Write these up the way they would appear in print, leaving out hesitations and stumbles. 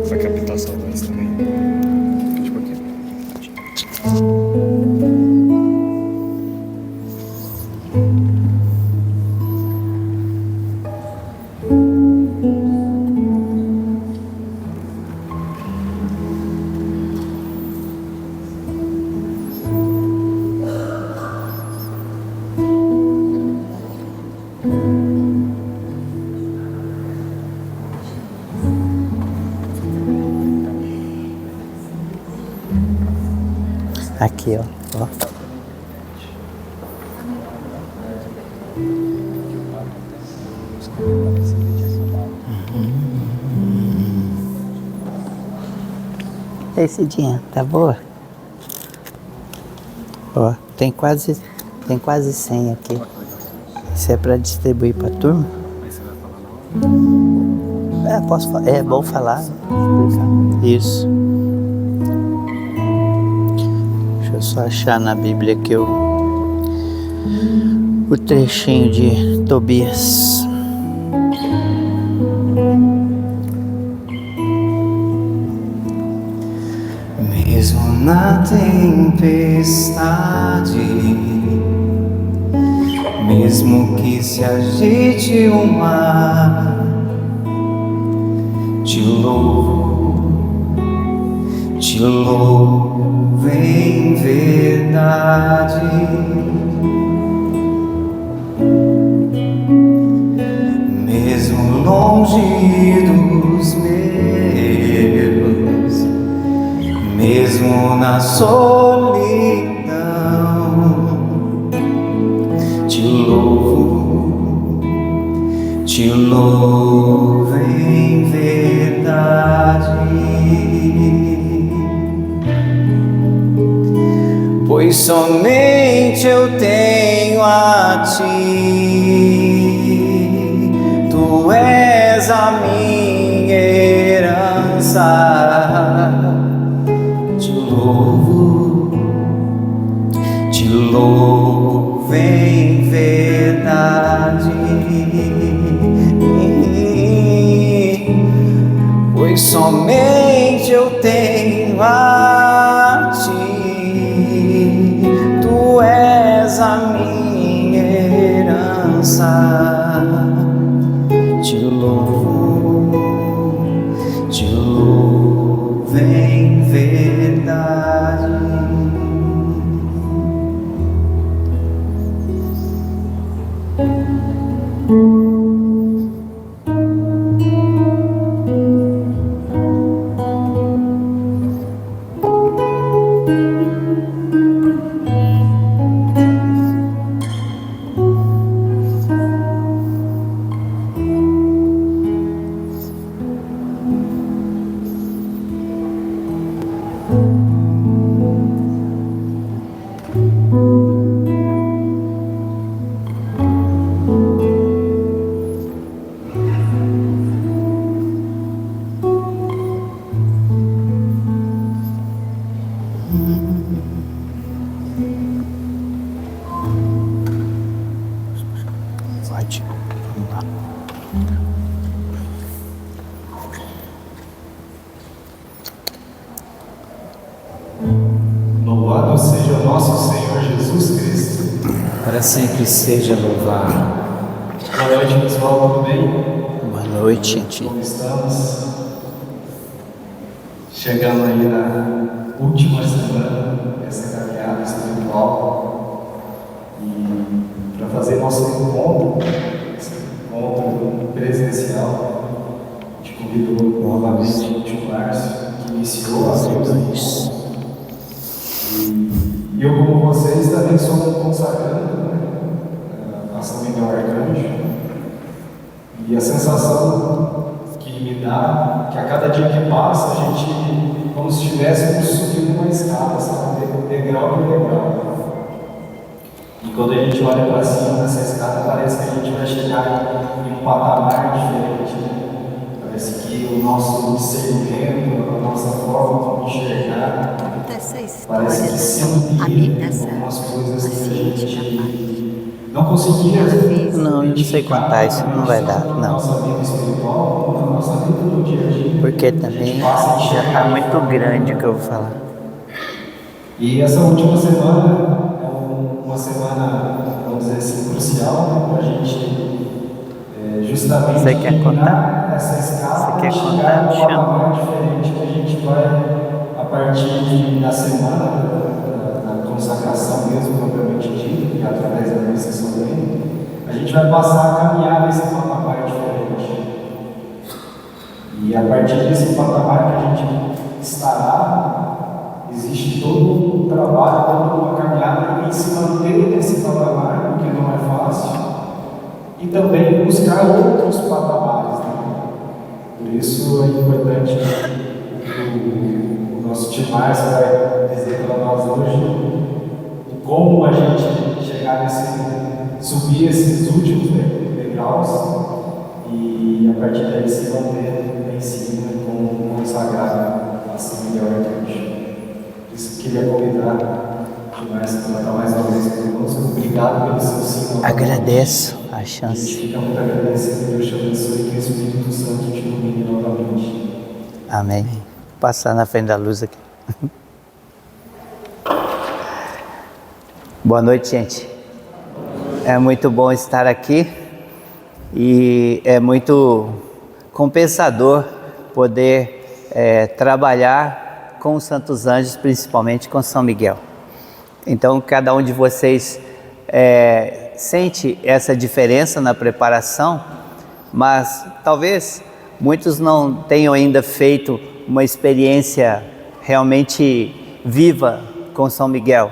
Vai captar sua voz também. Tipo aqui. Aqui, ó. Esse dia, tá boa? Ó, tem quase 100 aqui. Isso é para distribuir para turma? Posso falar. É bom falar, explicar. Isso. Deixa eu só achar na Bíblia aqui o trechinho de Tobias. Mesmo na tempestade, mesmo que se agite o mar, te louvo em verdade. Mesmo longe dos meus, mesmo na solidão, te louvo em verdade. Pois somente eu tenho a ti, tu és a minha herança. Te louvo em verdade. Pois somente eu tenho a ti, tu és a minha herança. Te louvo em verdade. Louvado seja o nosso Senhor Jesus Cristo. Para sempre seja louvado. Boa noite, pessoal, tudo bem? Boa noite, gente. Como estamos? Chegando aí na última semana dessa caminhada espiritual e para fazer nosso encontro, esse encontro presencial, te convido novamente o tio Márcio, que iniciou a coisa. E eu, como vocês, também sou consagrando, a São Miguel Arcanjo. E a sensação que me dá, que a cada dia que passa, a gente, como se estivéssemos subindo uma escada, sabe? Degrau por degrau. E quando a gente olha para cima dessa escada, parece que a gente vai chegar em um patamar diferente. Parece que o nosso discernimento, a nossa forma de enxergar, parece que se amplia algumas coisas que a gente não conseguia. Não, eu não sei contar, isso não vai dar, Na não. nossa vida espiritual, na nossa vida do dia a dia. Porque também já está muito grande o que eu vou falar. E essa última semana é uma semana, vamos dizer assim, crucial para a gente justamente Você quer contar? essa escala. Você quer chegar contar? num Chama. patamar diferente que a gente vai, a partir da semana da consagração mesmo, propriamente dita, que é através da missa solene, a gente vai passar a caminhar nesse patamar diferente. E a partir desse patamar que a gente estará, existe todo um trabalho, toda uma caminhada em se manter nesse patamar, porque não é fácil, e também buscar outros patamares. Né? Por isso é importante o nosso tio Márcio vai dizer para nós hoje como a gente chegar subir esses últimos degraus e a partir daí se manter lá em cima com o consagrado a São Miguel Arcanjo. Por isso queria convidar o Márcio para estar mais uma vez conosco. Obrigado pelo seu sim. Agradeço a A gente chance. fica muito agradecido. Deus te abençoe e que o Espírito Santo te ilumine novamente. Amém. Vou passar na frente da luz aqui. Boa noite, gente. É muito bom estar aqui e é muito compensador poder trabalhar com os Santos Anjos, principalmente com São Miguel. Então, cada um de vocês sente essa diferença na preparação, mas talvez muitos não tenham ainda feito uma experiência realmente viva com São Miguel.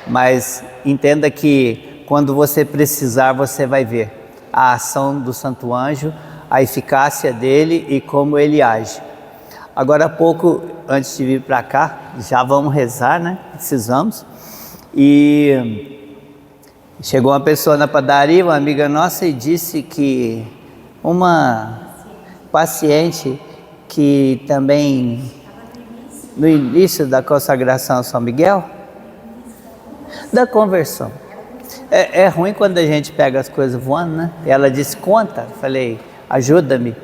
Mas entenda que quando você precisar, você vai ver a ação do Santo Anjo, a eficácia dele e como ele age. Agora há pouco, antes de vir para cá, já vamos rezar, né? Precisamos. E chegou uma pessoa na padaria, uma amiga nossa, e disse que uma paciente que também no início da consagração a São Miguel, da conversão. É ruim quando a gente pega as coisas voando, né? Ela disse, conta. Falei, ajuda-me.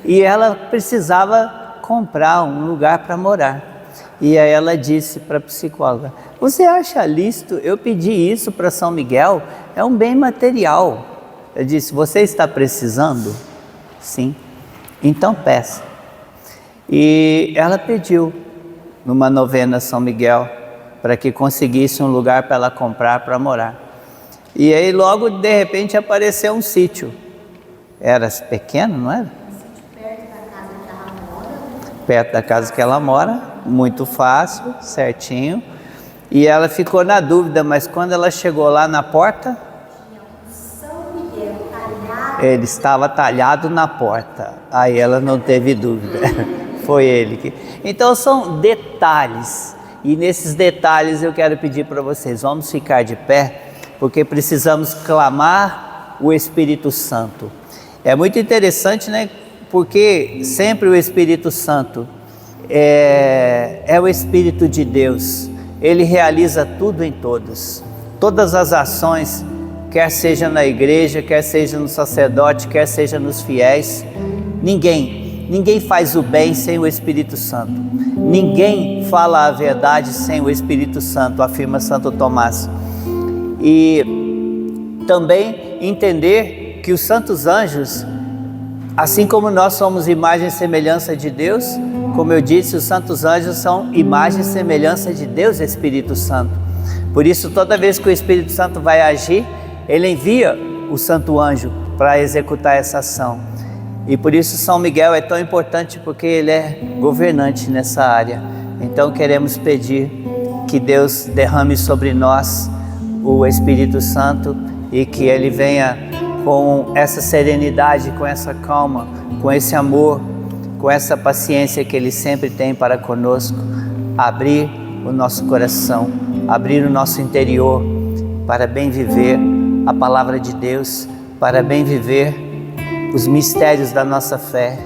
E ela precisava comprar um lugar para morar. E aí ela disse para a psicóloga, você acha lícito eu pedi isso para São Miguel? É um bem material. Eu disse, você está precisando? Sim. Então peça. E ela pediu numa novena São Miguel para que conseguisse um lugar para ela comprar para morar. E aí logo de repente apareceu um sítio. Era pequeno, não era? Perto da casa que ela mora, muito fácil, certinho. E ela ficou na dúvida, mas quando ela chegou lá na porta, ele estava talhado na porta. Aí ela não teve dúvida. Foi ele que... Então são detalhes. E nesses detalhes eu quero pedir para vocês, vamos ficar de pé, porque precisamos clamar o Espírito Santo. É muito interessante, né? Porque sempre o Espírito Santo é o Espírito de Deus. Ele realiza tudo em todos. Todas as ações, quer seja na igreja, quer seja no sacerdote, quer seja nos fiéis. Ninguém faz o bem sem o Espírito Santo. Ninguém fala a verdade sem o Espírito Santo, afirma Santo Tomás. E também entender que os santos anjos, assim como nós somos imagem e semelhança de Deus, como eu disse, os santos anjos são imagem e semelhança de Deus, Espírito Santo. Por isso, toda vez que o Espírito Santo vai agir, ele envia o santo anjo para executar essa ação. E por isso São Miguel é tão importante, porque ele é governante nessa área. Então queremos pedir que Deus derrame sobre nós o Espírito Santo e que ele venha com essa serenidade, com essa calma, com esse amor, com essa paciência que ele sempre tem para conosco, abrir o nosso coração, abrir o nosso interior para bem viver a palavra de Deus, para bem viver os mistérios da nossa fé,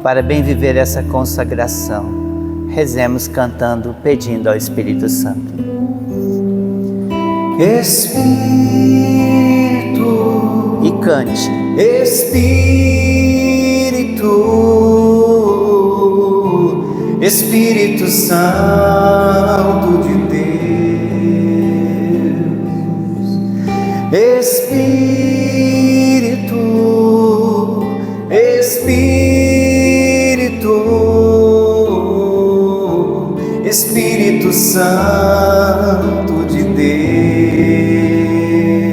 para bem viver essa consagração. Rezemos cantando, pedindo ao Espírito Santo. Espírito, E cante. Espírito Santo de Deus, Espírito Santo de Deus,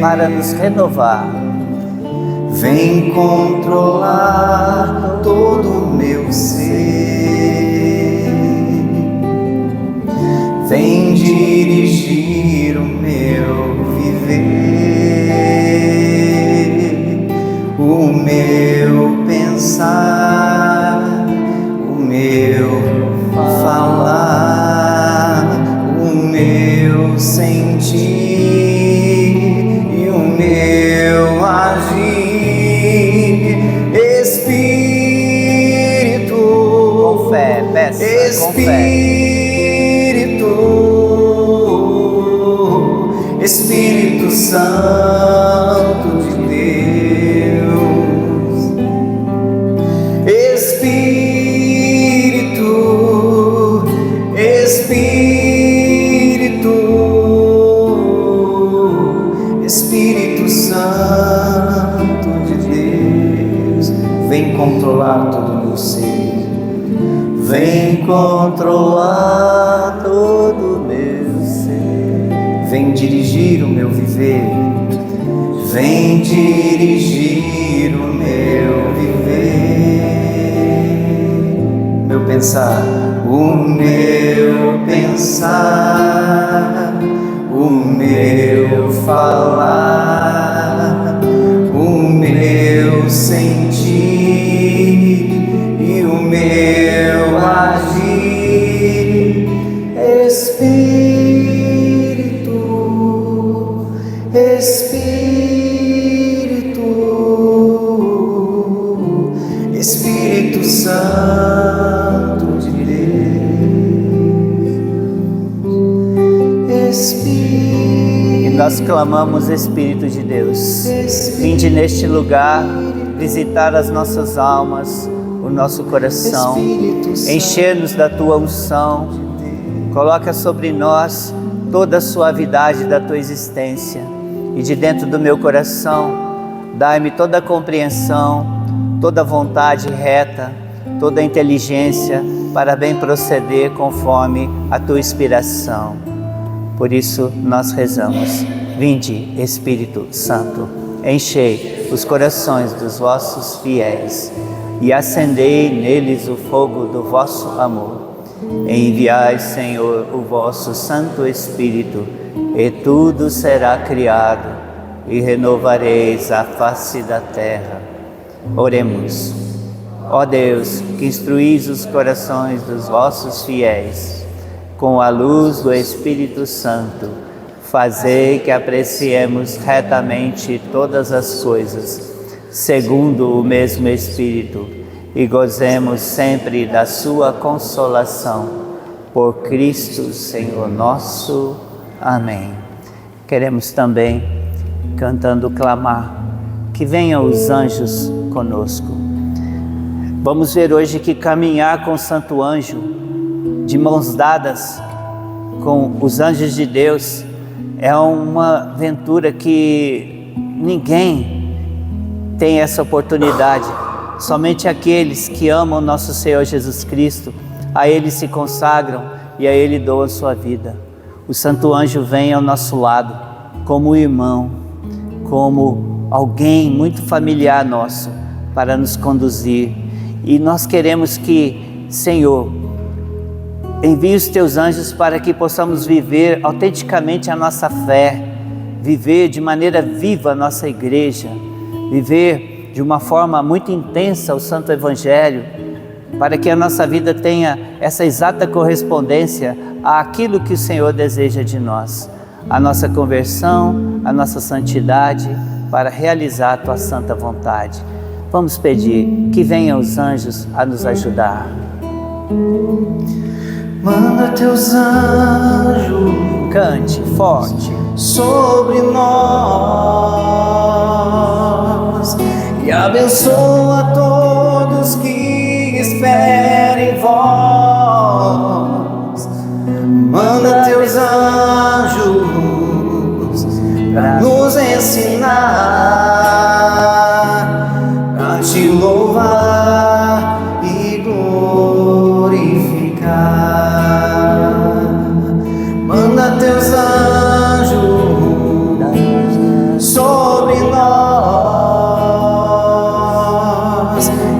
Para nos renovar, vem controlar todo o meu ser, vem dirigir o meu viver, o meu pensar, o meu falar, o meu sentir e o meu agir. Espírito, com fé, peça, com fé. Espírito Santo de Deus, Espírito Santo de Deus, vem controlar todo o meu ser, vem controlar todo o meu ser, vem dirigir o meu viver, vem dirigir o meu viver, meu pensar, o meu pensar, o meu falar, o meu sentir e o meu agir. Espírito Santo de Deus, E nós clamamos, Espírito de Deus, vinde neste lugar visitar as nossas almas, o nosso coração, encher-nos da Tua unção, coloca sobre nós toda a suavidade da Tua existência, e de dentro do meu coração, dai-me toda a compreensão, toda a vontade reta, toda a inteligência para bem proceder conforme a Tua inspiração. Por isso nós rezamos, vinde Espírito Santo, enchei os corações dos vossos fiéis e acendei neles o fogo do vosso amor. Enviai, Senhor, o vosso Santo Espírito, e tudo será criado, e renovareis a face da terra. Oremos. Ó Deus, que instruís os corações dos vossos fiéis, com a luz do Espírito Santo, fazei que apreciemos retamente todas as coisas, segundo o mesmo Espírito, e gozemos sempre da sua consolação. Por Cristo, Senhor nosso. Amém. Queremos também, cantando, clamar, que venham os anjos conosco. Vamos ver hoje que caminhar com o Santo Anjo, de mãos dadas com os anjos de Deus, é uma aventura que ninguém tem essa oportunidade. Somente aqueles que amam nosso Senhor Jesus Cristo, a Ele se consagram e a Ele doam sua vida. O Santo Anjo vem ao nosso lado como irmão, como alguém muito familiar nosso, para nos conduzir. E nós queremos que, Senhor, envie os Teus anjos para que possamos viver autenticamente a nossa fé, viver de maneira viva a nossa igreja, viver de uma forma muito intensa o Santo Evangelho, para que a nossa vida tenha essa exata correspondência àquilo que o Senhor deseja de nós. a nossa conversão, a nossa santidade, para realizar a Tua santa vontade. Vamos pedir que venham os anjos a nos ajudar. Manda teus anjos, Cante forte. sobre nós e abençoa todos que esperam em vós. Manda teus anjos para nos ensinar a te louvar e glorificar. Manda teus anjos sobre nós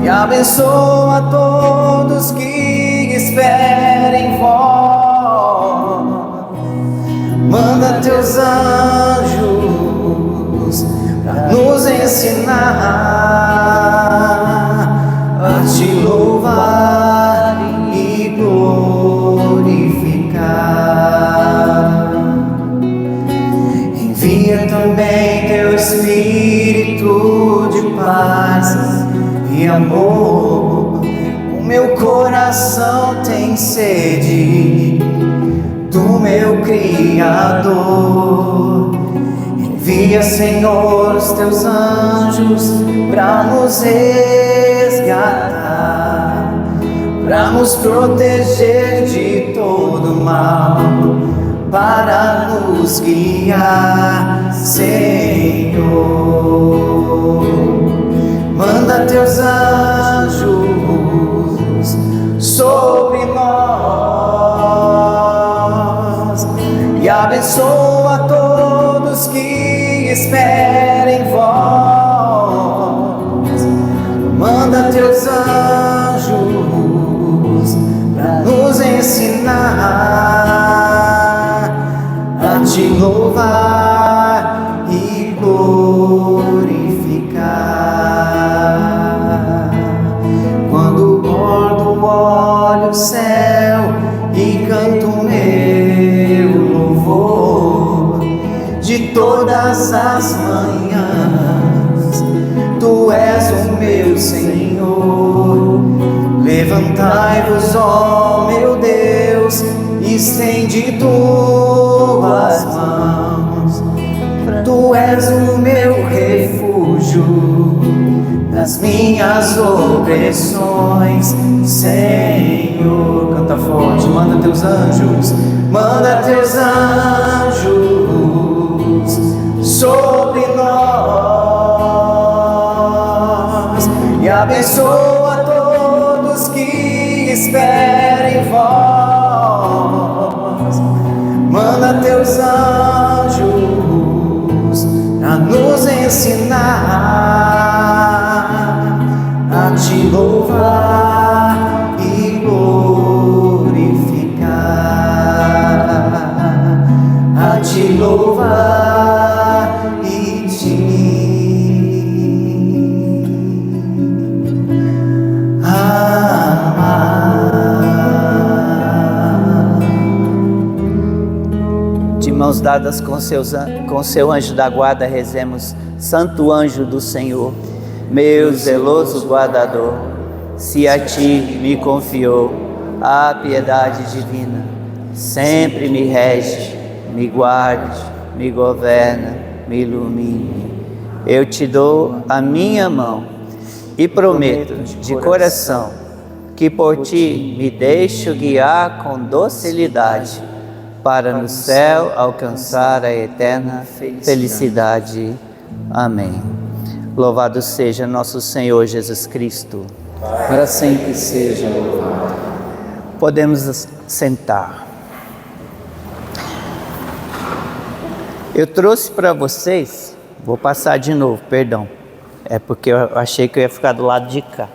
e abençoa todos que esperam em vós. Manda teus anjos para nos ensinar a te louvar e glorificar. Envia também teu Espírito de paz e amor. O meu coração tem sede do meu Criador. Envia, Senhor, os teus anjos para nos resgatar, para nos proteger de todo mal, para nos guiar, Senhor. Manda teus anjos sobre nós e abençoa todos que esperam em vós. Manda teus anjos para nos ensinar a te louvar e glorificar. Quando bordo olho o céu e canto meu louvor, de todas as manhãs, Tu és o meu Senhor. Levantai-vos, ó meu Deus, estende Tuas mãos. Tu és o meu refúgio nas minhas opressões, Senhor. Canta forte, manda teus anjos, manda teus anjos sobre nós e abençoa todos que esperam em vós. Manda teus anjos a nos ensinar a te louvar e glorificar, a te louvar e te amar. De mãos dadas com seu anjo da guarda, rezemos: Santo anjo do Senhor, meu zeloso guardador, se a ti me confiou a piedade divina, sempre me rege, me guarde, me governa, me ilumine. Eu te dou a minha mão e prometo de coração que por ti me deixo guiar com docilidade, para no céu alcançar a eterna felicidade. Amém. Louvado seja nosso Senhor Jesus Cristo. Para sempre seja louvado. Podemos sentar. Eu trouxe para vocês, vou passar de novo, perdão. É porque eu achei que eu ia ficar do lado de cá.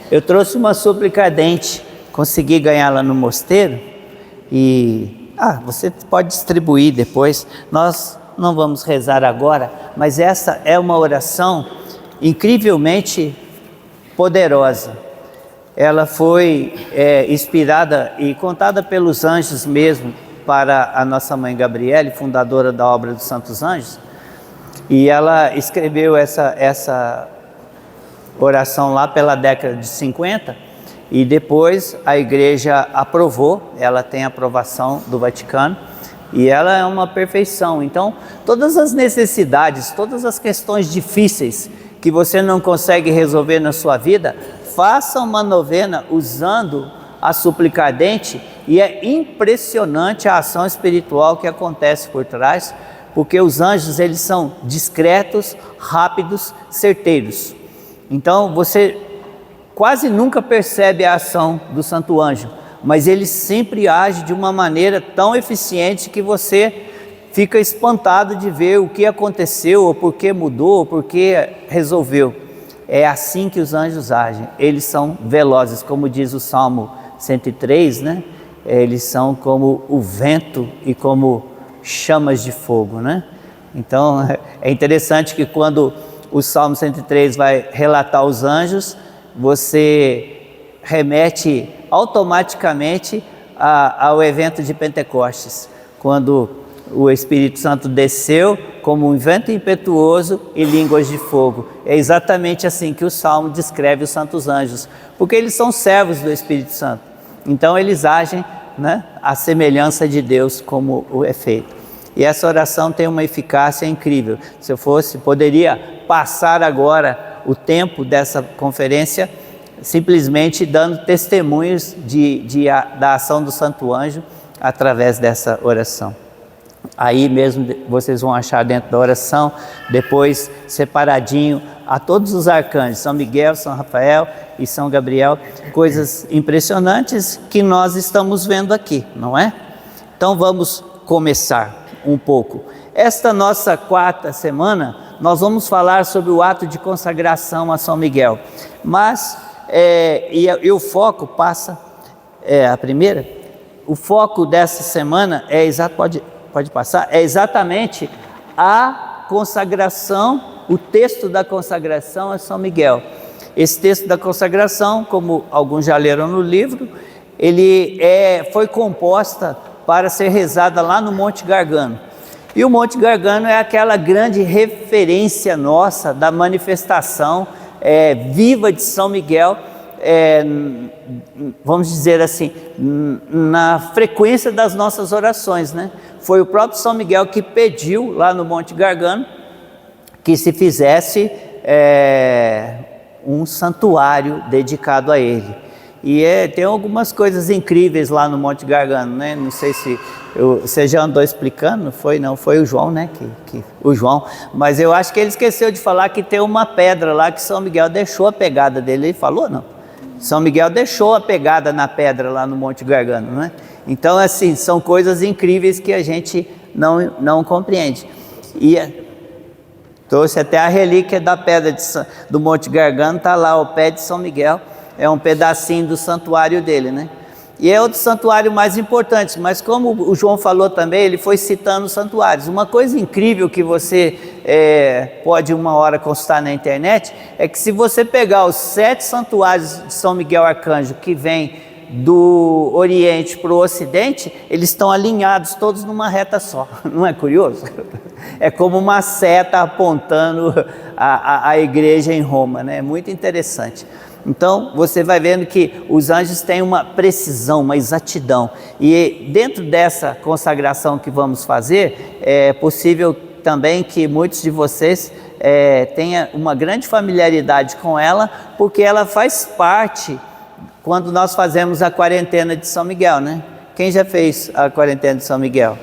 Eu trouxe uma súplica ardente, consegui ganhá-la no mosteiro e você pode distribuir depois. Nós não vamos rezar agora, mas essa é uma oração incrivelmente poderosa. Ela foi inspirada e contada pelos anjos mesmo, para a nossa mãe Gabriele, fundadora da obra dos Santos Anjos, e ela escreveu essa oração lá pela década de 50, e depois a igreja aprovou, ela tem aprovação do Vaticano, e ela é uma perfeição. Então, todas as necessidades, todas as questões difíceis que você não consegue resolver na sua vida, faça uma novena usando a súplica ardente, e é impressionante a ação espiritual que acontece por trás, porque os anjos, eles são discretos, rápidos, certeiros. Então você quase nunca percebe a ação do santo anjo, mas ele sempre age de uma maneira tão eficiente que você fica espantado de ver o que aconteceu, ou por que mudou, ou por que resolveu. É assim que os anjos agem, eles são velozes, como diz o Salmo 103, né? Eles são como o vento e como chamas de fogo, né? Então é interessante que quando o Salmo 103 vai relatar os anjos, você remete automaticamente ao evento de Pentecostes, quando o Espírito Santo desceu como um vento impetuoso e línguas de fogo. É exatamente assim que o Salmo descreve os santos anjos, porque eles são servos do Espírito Santo. Então eles agem, né, à semelhança de Deus, como é feito. E essa oração tem uma eficácia incrível. Se eu fosse, poderia passar agora o tempo dessa conferência simplesmente dando testemunhos da ação do Santo Anjo através dessa oração. Aí mesmo vocês vão achar dentro da oração, depois separadinho, a todos os arcanjos, São Miguel, São Rafael e São Gabriel, coisas impressionantes que nós estamos vendo aqui, não é? Então vamos começar um pouco. Esta nossa quarta semana, nós vamos falar sobre o ato de consagração a São Miguel, mas e o foco passa, a primeira, o foco dessa semana pode passar, é exatamente a consagração, o texto da consagração a São Miguel. Esse texto da consagração, como alguns já leram no livro, ele foi composta para ser rezada lá no Monte Gargano. E o Monte Gargano é aquela grande referência nossa da manifestação viva de São Miguel, vamos dizer assim, na frequência das nossas orações, né? Foi o próprio São Miguel que pediu lá no Monte Gargano que se fizesse um santuário dedicado a ele. E tem algumas coisas incríveis lá no Monte Gargano, né? Não sei se você já andou explicando, não foi o João, né? O João, mas eu acho que ele esqueceu de falar que tem uma pedra lá que São Miguel deixou a pegada dele. Ele falou, não? São Miguel deixou a pegada na pedra lá no Monte Gargano, né? Então, assim, são coisas incríveis que a gente não compreende. E trouxe até a relíquia da pedra do Monte Gargano, está lá ao pé de São Miguel, é um pedacinho do santuário dele, né? E é outro santuário mais importante, mas como o João falou também, ele foi citando santuários. Uma coisa incrível que você pode uma hora consultar na internet, é que se você pegar os 7 santuários de São Miguel Arcanjo que vêm do Oriente para o Ocidente, eles estão alinhados todos numa reta só. Não é curioso? É como uma seta apontando a igreja em Roma, né? É muito interessante. Então você vai vendo que os anjos têm uma precisão, uma exatidão, e dentro dessa consagração que vamos fazer, é possível também que muitos de vocês tenham uma grande familiaridade com ela, porque ela faz parte quando nós fazemos a quarentena de São Miguel, né? Quem já fez a quarentena de São Miguel?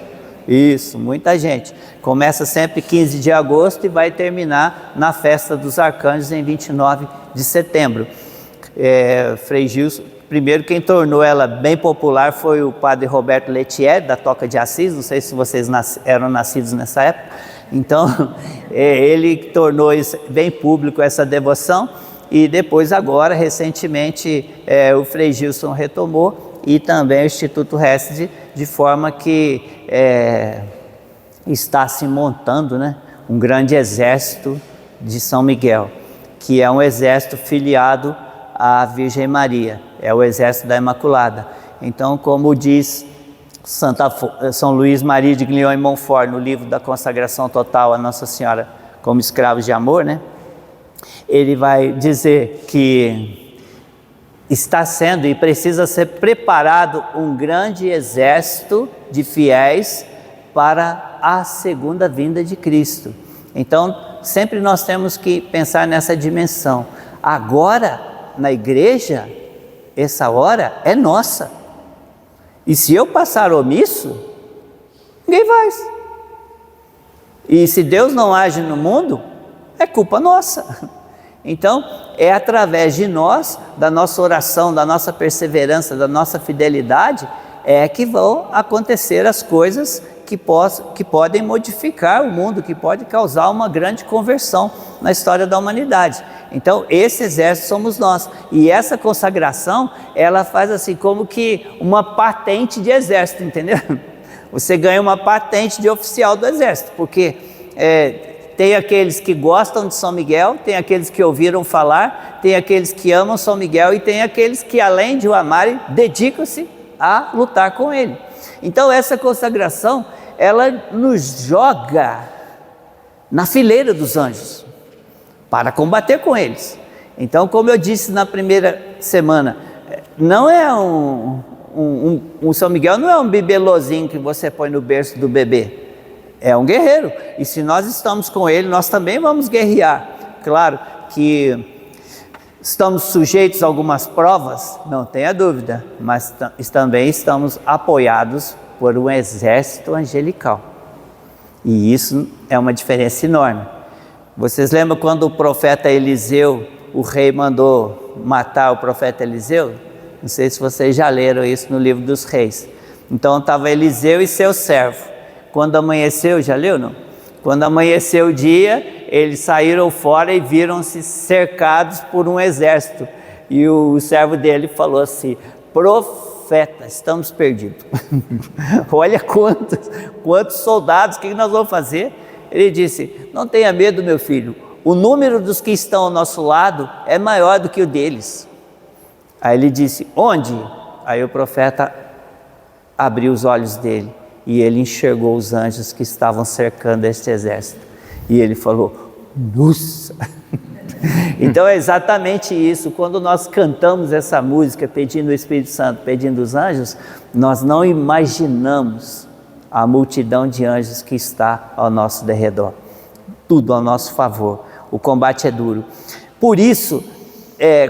Isso, muita gente. Começa sempre 15 de agosto e vai terminar na festa dos arcanjos em 29 de setembro. Frei Gilson, primeiro quem tornou ela bem popular foi o padre Roberto Letier, da Toca de Assis. Não sei se vocês eram nascidos nessa época. Então, ele tornou isso bem público, essa devoção, e depois agora, recentemente, o Frei Gilson retomou, e também o Instituto Hesed, de forma que está se montando, né, um grande exército de São Miguel, que é um exército filiado à Virgem Maria, é o exército da Imaculada. Então, como diz São Luís Maria de Glion e Montfort, no livro da consagração total a Nossa Senhora como escravos de amor, né? Ele vai dizer que está sendo e precisa ser preparado um grande exército de fiéis para a segunda vinda de Cristo. Então, sempre nós temos que pensar nessa dimensão. Agora, na igreja, essa hora é nossa. E se eu passar omisso, ninguém faz. E se Deus não age no mundo, é culpa nossa. Então, é através de nós, da nossa oração, da nossa perseverança, da nossa fidelidade, é que vão acontecer as coisas que podem modificar o mundo, que pode causar uma grande conversão na história da humanidade. Então, esse exército somos nós. E essa consagração, ela faz assim, como que uma patente de exército, entendeu? Você ganha uma patente de oficial do exército, porque tem aqueles que gostam de São Miguel, tem aqueles que ouviram falar, tem aqueles que amam São Miguel e tem aqueles que, além de o amarem, dedicam-se a lutar com ele. Então, essa consagração, ela nos joga na fileira dos anjos, para combater com eles. Então, como eu disse na primeira semana, não é um São Miguel não é um bibelozinho que você põe no berço do bebê, é um guerreiro, e se nós estamos com ele, nós também vamos guerrear. Claro que estamos sujeitos a algumas provas, não tenha dúvida, mas também estamos apoiados por um exército angelical, e isso é uma diferença enorme. Vocês lembram quando o profeta Eliseu, o rei mandou matar o profeta Eliseu? Não sei se vocês já leram isso no livro dos reis. Então estava Eliseu e seu servo. Quando amanheceu, já leu não? Quando amanheceu o dia, eles saíram fora e viram-se cercados por um exército. E o servo dele falou assim: profeta, estamos perdidos. Olha quantos soldados, o que nós vamos fazer? Ele disse: não tenha medo, meu filho, o número dos que estão ao nosso lado é maior do que o deles. Aí ele disse: onde? Aí o profeta abriu os olhos dele e ele enxergou os anjos que estavam cercando este exército. E ele falou: nossa! Então é exatamente isso. Quando nós cantamos essa música pedindo o Espírito Santo, pedindo os anjos, nós não imaginamos a multidão de anjos que está ao nosso derredor, tudo ao nosso favor. O combate é duro. Por isso,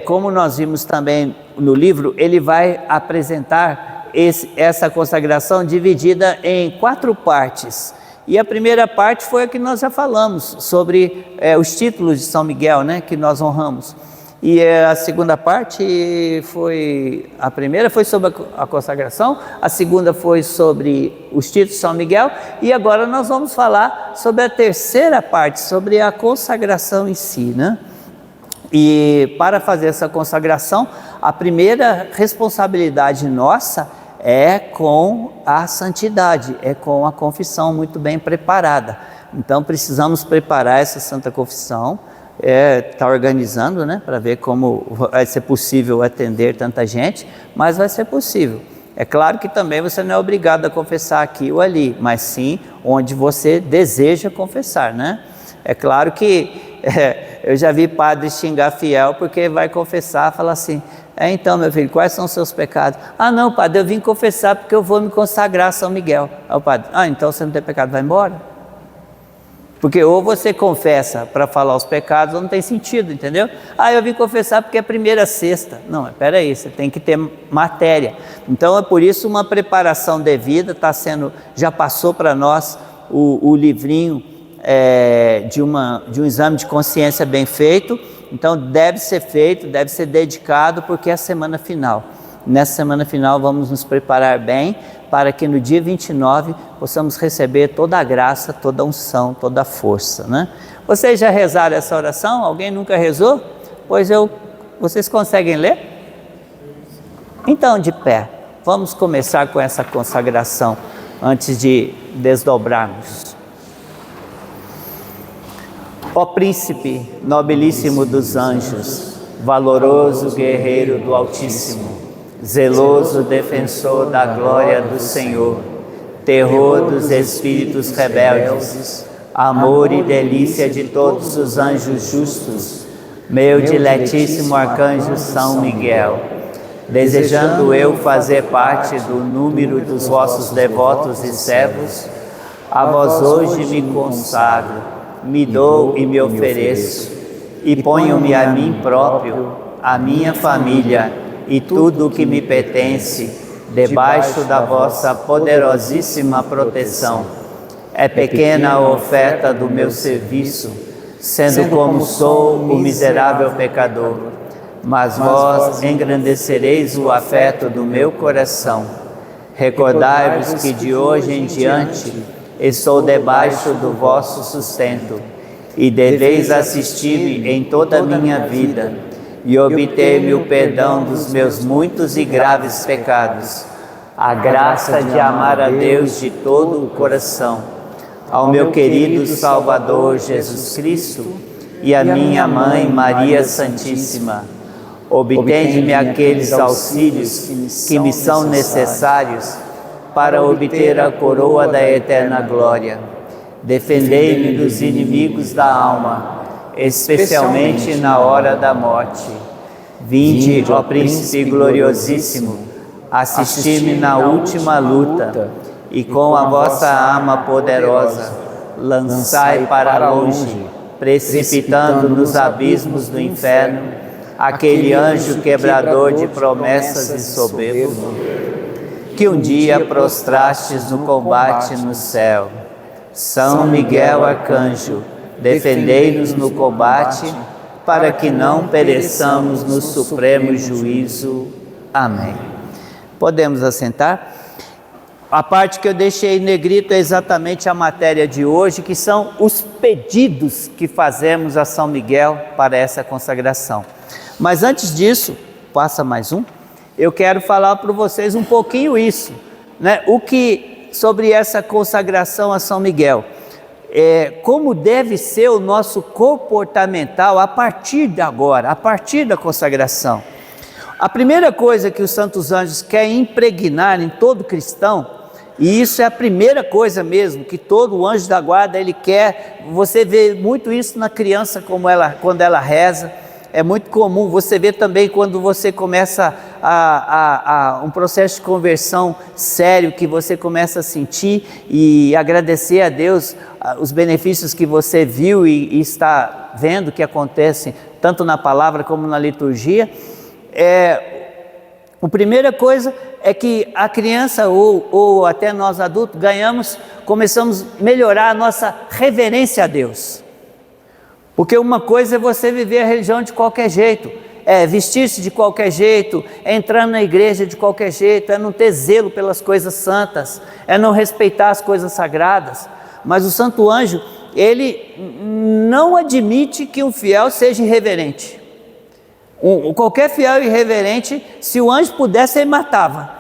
como nós vimos também no livro, ele vai apresentar essa consagração dividida em 4 partes. E a primeira parte foi a que nós já falamos, sobre os títulos de São Miguel, né, que nós honramos. E a segunda parte a primeira foi sobre a consagração, a segunda foi sobre os títulos de São Miguel, e agora nós vamos falar sobre a terceira parte, sobre a consagração em si, né? E para fazer essa consagração, a primeira responsabilidade nossa é com a santidade, é com a confissão muito bem preparada. Então precisamos preparar essa Santa Confissão, está organizando, né, para ver como vai ser possível atender tanta gente, mas vai ser possível. É claro que também você não é obrigado a confessar aqui ou ali, mas sim onde você deseja confessar, né? É claro que eu já vi padre xingar fiel porque vai confessar, fala assim: então, meu filho, quais são os seus pecados? Ah, não, padre, eu vim confessar porque eu vou me consagrar a São Miguel. Aí o padre: então você não tem pecado, vai embora. Porque ou você confessa para falar os pecados, ou não tem sentido, entendeu? Eu vim confessar porque é primeira sexta. Não, espera aí, você tem que ter matéria. Então é por isso uma preparação devida, já passou para nós o livrinho de um exame de consciência bem feito. Então deve ser feito, deve ser dedicado, porque é a semana final. Nessa semana final vamos nos preparar bem, para que no dia 29 possamos receber toda a graça, toda a unção, toda a força, né? Vocês já rezaram essa oração? Alguém nunca rezou? Vocês conseguem ler? Então, de pé, vamos começar com essa consagração, antes de desdobrarmos. Ó príncipe nobilíssimo dos anjos, valoroso guerreiro do Altíssimo, zeloso defensor da glória do Senhor, terror dos espíritos rebeldes, amor e delícia de todos os anjos justos, meu diletíssimo arcanjo São Miguel, desejando eu fazer parte do número dos vossos devotos e servos, a vós hoje me consagro, me dou e me ofereço, e ponho-me a mim próprio, a minha família e tudo o que me pertence, debaixo da vossa poderosíssima proteção. É pequena a oferta do meu serviço, sendo como sou o miserável pecador, mas vós engrandecereis o afeto do meu coração. Recordai-vos que de hoje em diante estou debaixo do vosso sustento, e deveis assistir-me em toda a minha vida, e obter-me o perdão dos meus muitos e graves pecados, a graça de amar a Deus de todo o coração, ao meu querido Salvador Jesus Cristo e à minha Mãe Maria Santíssima. Obtende-me aqueles auxílios que me são necessários para obter a coroa da eterna glória. Defendei-me dos inimigos da alma, especialmente na hora da morte. Vinde, ó Príncipe gloriosíssimo, assisti-me na última luta, e com a vossa arma poderosa, lançai para longe, precipitando nos abismos do inferno, aquele anjo quebrador de promessas e soberbo, que um dia prostrastes no combate no céu. São Miguel Arcanjo, defendei-nos no combate, para que não pereçamos no supremo juízo. Amém. Podemos assentar? A parte que eu deixei em negrito é exatamente a matéria de hoje, que são os pedidos que fazemos a São Miguel para essa consagração. Mas antes disso, passa mais um, eu quero falar para vocês um pouquinho isso, né? Sobre essa consagração a São Miguel. Como deve ser o nosso comportamental a partir de agora, a partir da consagração. A primeira coisa que os santos anjos querem impregnar em todo cristão, e isso é a primeira coisa mesmo, que todo anjo da guarda ele quer, você vê muito isso na criança quando ela reza, é muito comum, você vê também quando você começa um processo de conversão sério, que você começa a sentir e agradecer a Deus os benefícios que você viu e está vendo que acontecem, tanto na palavra como na liturgia. A primeira coisa é que a criança ou até nós adultos começamos a melhorar a nossa reverência a Deus. Porque uma coisa é você viver a religião de qualquer jeito, vestir-se de qualquer jeito, entrar na igreja de qualquer jeito, não ter zelo pelas coisas santas, não respeitar as coisas sagradas. Mas o santo anjo, ele não admite que um fiel seja irreverente. Qualquer fiel irreverente, se o anjo pudesse, ele matava.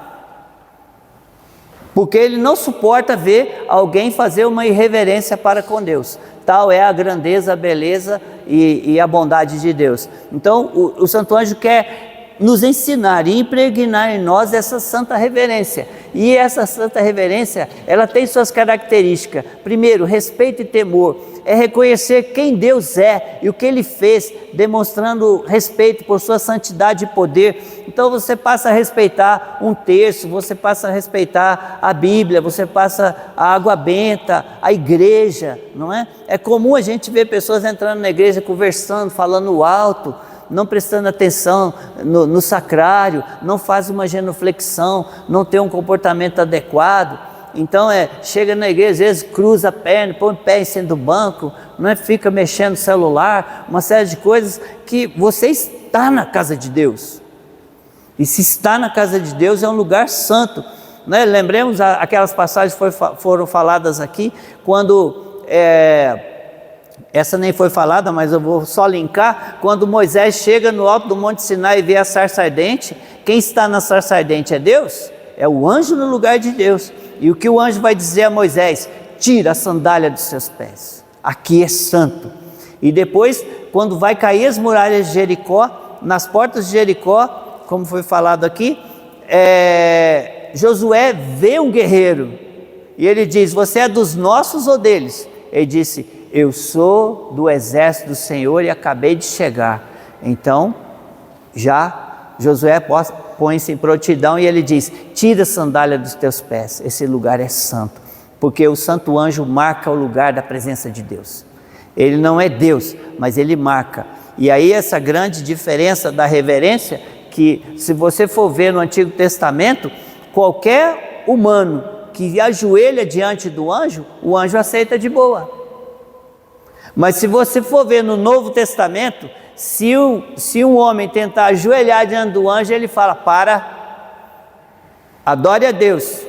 Porque ele não suporta ver alguém fazer uma irreverência para com Deus. Tal é a grandeza, a beleza e a bondade de Deus. Então, o santo anjo quer nos ensinar e impregnar em nós essa santa reverência. E essa santa reverência, ela tem suas características. Primeiro, respeito e temor. É reconhecer quem Deus é e o que Ele fez, demonstrando respeito por sua santidade e poder. Então você passa a respeitar um terço, você passa a respeitar a Bíblia, você passa a água benta, a igreja, não é? É comum a gente ver pessoas entrando na igreja, conversando, falando alto, não prestando atenção no sacrário, não faz uma genuflexão, não tem um comportamento adequado. Então chega na igreja, às vezes cruza a perna, põe o pé em cima do banco, fica mexendo no celular, uma série de coisas que você está na casa de Deus. E se está na casa de Deus é um lugar santo. Lembremos aquelas passagens que foram faladas aqui, quando, essa nem foi falada, mas eu vou só linkar, quando Moisés chega no alto do Monte Sinai e vê a sarça ardente, quem está na sarça ardente é Deus? É o anjo no lugar de Deus. E o que o anjo vai dizer a Moisés? Tira a sandália dos seus pés, aqui é santo. E depois, quando vai cair as muralhas de Jericó, nas portas de Jericó, como foi falado aqui, Josué vê um guerreiro e ele diz: você é dos nossos ou deles? Ele disse: eu sou do exército do Senhor e acabei de chegar. Então já Josué põe-se em prontidão e ele diz: tira a sandália dos teus pés, esse lugar é santo, porque o santo anjo marca o lugar da presença de Deus. Ele não é Deus, mas ele marca. E aí essa grande diferença da reverência, que se você for ver no Antigo Testamento, qualquer humano que ajoelha diante do anjo, o anjo aceita de boa. Mas se você for ver no Novo Testamento, se um homem tentar ajoelhar diante do anjo, ele fala: para, adore a Deus.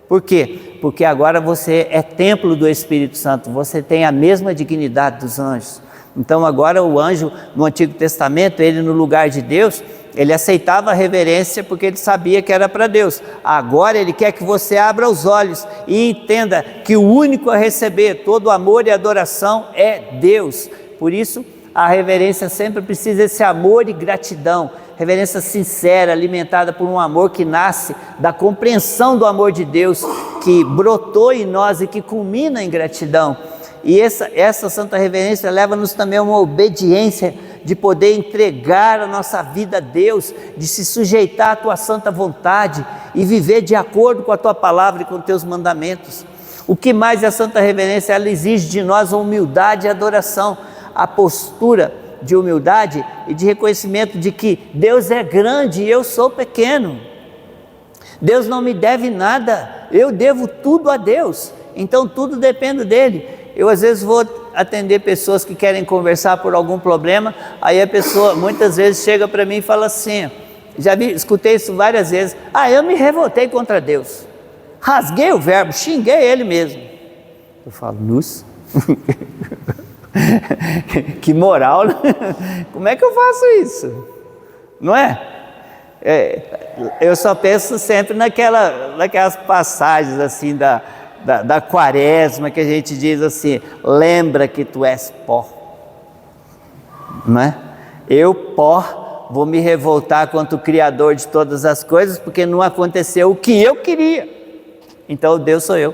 Por quê? Porque agora você é templo do Espírito Santo, você tem a mesma dignidade dos anjos. Então agora o anjo no Antigo Testamento, ele no lugar de Deus, ele aceitava a reverência porque ele sabia que era para Deus. Agora ele quer que você abra os olhos e entenda que o único a receber todo o amor e adoração é Deus. Por isso a reverência sempre precisa desse amor e gratidão, reverência sincera, alimentada por um amor que nasce da compreensão do amor de Deus, que brotou em nós e que culmina em gratidão. E essa santa reverência leva-nos também a uma obediência de poder entregar a nossa vida a Deus, de se sujeitar à tua santa vontade e viver de acordo com a tua palavra e com os teus mandamentos. O que mais é a santa reverência? Ela exige de nós a humildade e a adoração, a postura de humildade e de reconhecimento de que Deus é grande e eu sou pequeno. Deus não me deve nada, eu devo tudo a Deus, então tudo depende dele. Eu às vezes vou atender pessoas que querem conversar por algum problema, aí a pessoa muitas vezes chega para mim e fala assim, escutei isso várias vezes: eu me revoltei contra Deus, rasguei o verbo, xinguei ele mesmo. Eu falo: nossa, que moral, né? Como é que eu faço isso? Não é? Eu só penso sempre naquelas passagens assim da quaresma, que a gente diz assim: lembra que tu és pó, não é? Eu, pó, vou me revoltar contra o Criador de todas as coisas, porque não aconteceu o que eu queria, então Deus sou eu.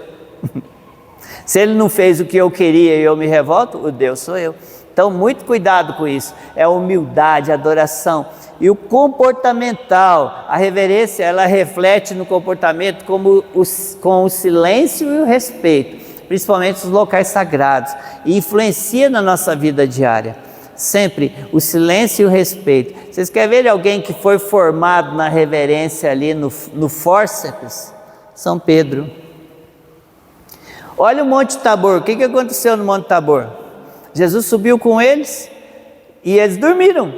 Se ele não fez o que eu queria e eu me revolto, o Deus sou eu. Então muito cuidado com isso, é a humildade, a adoração. E o comportamental, a reverência, ela reflete no comportamento com o silêncio e o respeito, principalmente nos locais sagrados, e influencia na nossa vida diária. Sempre o silêncio e o respeito. Vocês querem ver alguém que foi formado na reverência ali no fórceps? São Pedro. Olha o Monte Tabor, o que aconteceu no Monte Tabor? Jesus subiu com eles e eles dormiram,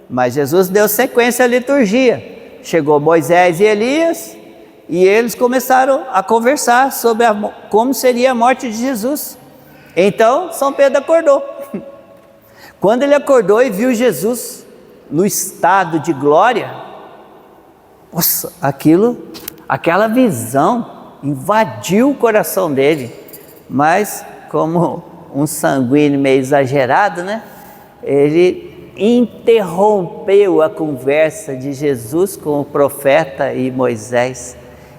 mas Jesus deu sequência à liturgia. Chegou Moisés e Elias e eles começaram a conversar sobre como seria a morte de Jesus. Então São Pedro acordou. Quando ele acordou e viu Jesus no estado de glória, nossa, aquela visão invadiu o coração dele, mas como um sanguíneo meio exagerado, né? Ele interrompeu a conversa de Jesus com o profeta e Moisés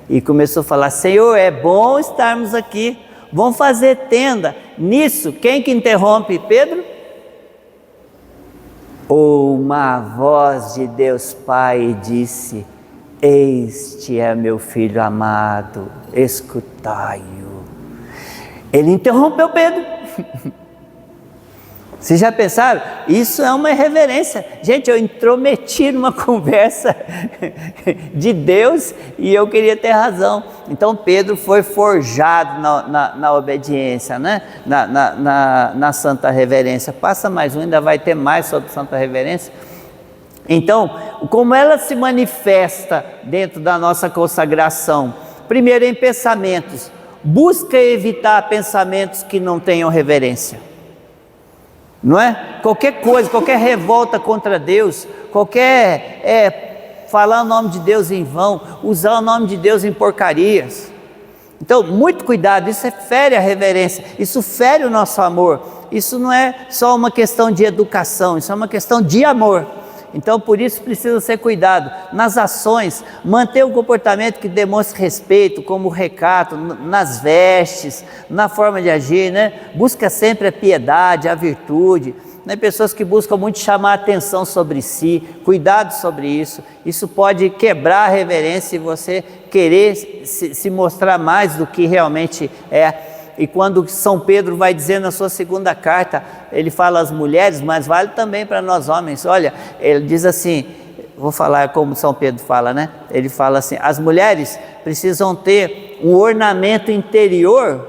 e começou a falar: Senhor, é bom estarmos aqui, vamos fazer tenda. Nisso, quem que interrompe Pedro? Uma voz de Deus Pai disse: este é meu filho amado, escutai-o. Ele interrompeu Pedro. Vocês já pensaram? Isso é uma irreverência. Gente, eu intrometi numa conversa de Deus e eu queria ter razão. Então Pedro foi forjado na obediência, né? na santa reverência. Passa mais um, ainda vai ter mais sobre santa reverência. Então, como ela se manifesta dentro da nossa consagração? Primeiro, em pensamentos. Busca evitar pensamentos que não tenham reverência. Não é? Qualquer coisa, qualquer revolta contra Deus, qualquer falar o nome de Deus em vão, usar o nome de Deus em porcarias. Então, muito cuidado, isso fere a reverência, isso fere o nosso amor. Isso não é só uma questão de educação, isso é uma questão de amor. Então, por isso precisa ser cuidado nas ações, manter um comportamento que demonstre respeito, como o recato, nas vestes, na forma de agir, né? Busca sempre a piedade, a virtude, né? Pessoas que buscam muito chamar a atenção sobre si, cuidado sobre isso. Isso pode quebrar a reverência e você querer se mostrar mais do que realmente é. E quando São Pedro vai dizer na sua segunda carta, ele fala às mulheres, mas vale também para nós homens. Olha, ele diz assim, vou falar como São Pedro fala, né? Ele fala assim, as mulheres precisam ter um ornamento interior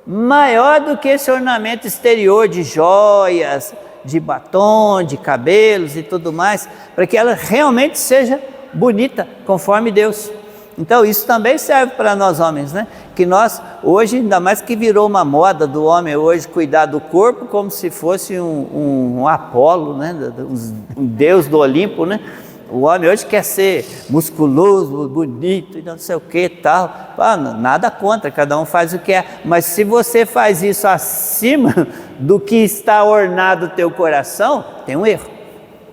maior do que esse ornamento exterior de joias, de batom, de cabelos e tudo mais, para que ela realmente seja bonita, conforme Deus. Então isso também serve para nós homens, né? Que nós hoje, ainda mais que virou uma moda do homem hoje cuidar do corpo como se fosse um Apolo, né? Um deus do Olimpo, né? O homem hoje quer ser musculoso, bonito e não sei o que tal. Nada contra, cada um faz o que é. Mas se você faz isso acima do que está ornado o teu coração, tem um erro,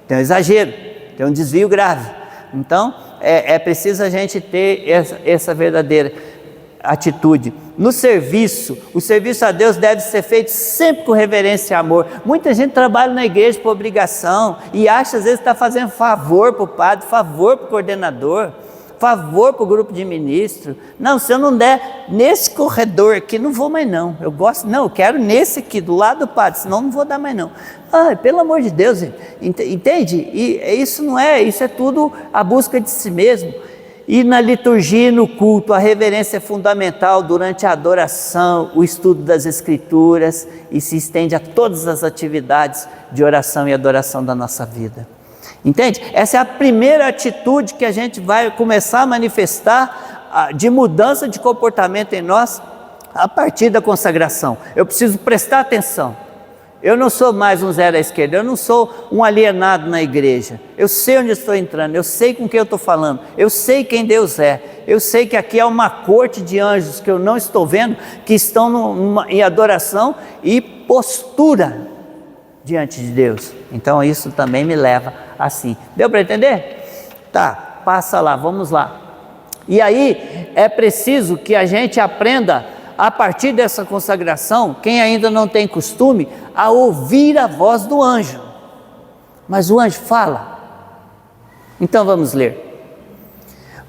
tem um exagero, tem um desvio grave. Então, é preciso a gente ter essa verdadeira atitude. No serviço, o serviço a Deus deve ser feito sempre com reverência e amor. Muita gente trabalha na igreja por obrigação e acha às vezes que está fazendo favor para o padre, favor para o coordenador, favor para o grupo de ministro. Não, se eu não der nesse corredor aqui, não vou mais não. Eu quero nesse aqui, do lado do padre, senão não vou dar mais não. Pelo amor de Deus, entende? E isso é tudo a busca de si mesmo. E na liturgia e no culto, a reverência é fundamental durante a adoração, o estudo das Escrituras, e se estende a todas as atividades de oração e adoração da nossa vida. Entende? Essa é a primeira atitude que a gente vai começar a manifestar de mudança de comportamento em nós a partir da consagração. Eu preciso prestar atenção. Eu não sou mais um zero à esquerda, eu não sou um alienado na igreja. Eu sei onde estou entrando, eu sei com quem eu estou falando, eu sei quem Deus é. Eu sei que aqui é uma corte de anjos que eu não estou vendo, que estão em adoração e postura diante de Deus. Então isso também me leva assim. Deu para entender? Tá, passa lá, vamos lá. E aí é preciso que a gente aprenda a partir dessa consagração, quem ainda não tem costume, a ouvir a voz do anjo. Mas o anjo fala. Então vamos ler.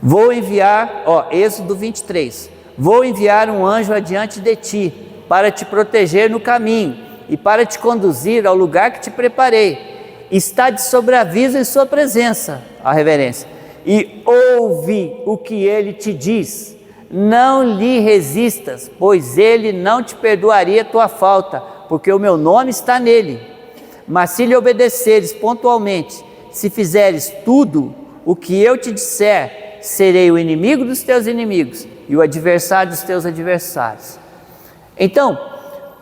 Vou enviar, Êxodo 23. Vou enviar um anjo adiante de ti, para te proteger no caminho e para te conduzir ao lugar que te preparei. Está de sobreaviso em sua presença, a reverência, e ouve o que ele te diz. Não lhe resistas, pois ele não te perdoaria tua falta, porque o meu nome está nele. Mas se lhe obedeceres pontualmente, se fizeres tudo o que eu te disser, serei o inimigo dos teus inimigos e o adversário dos teus adversários. Então,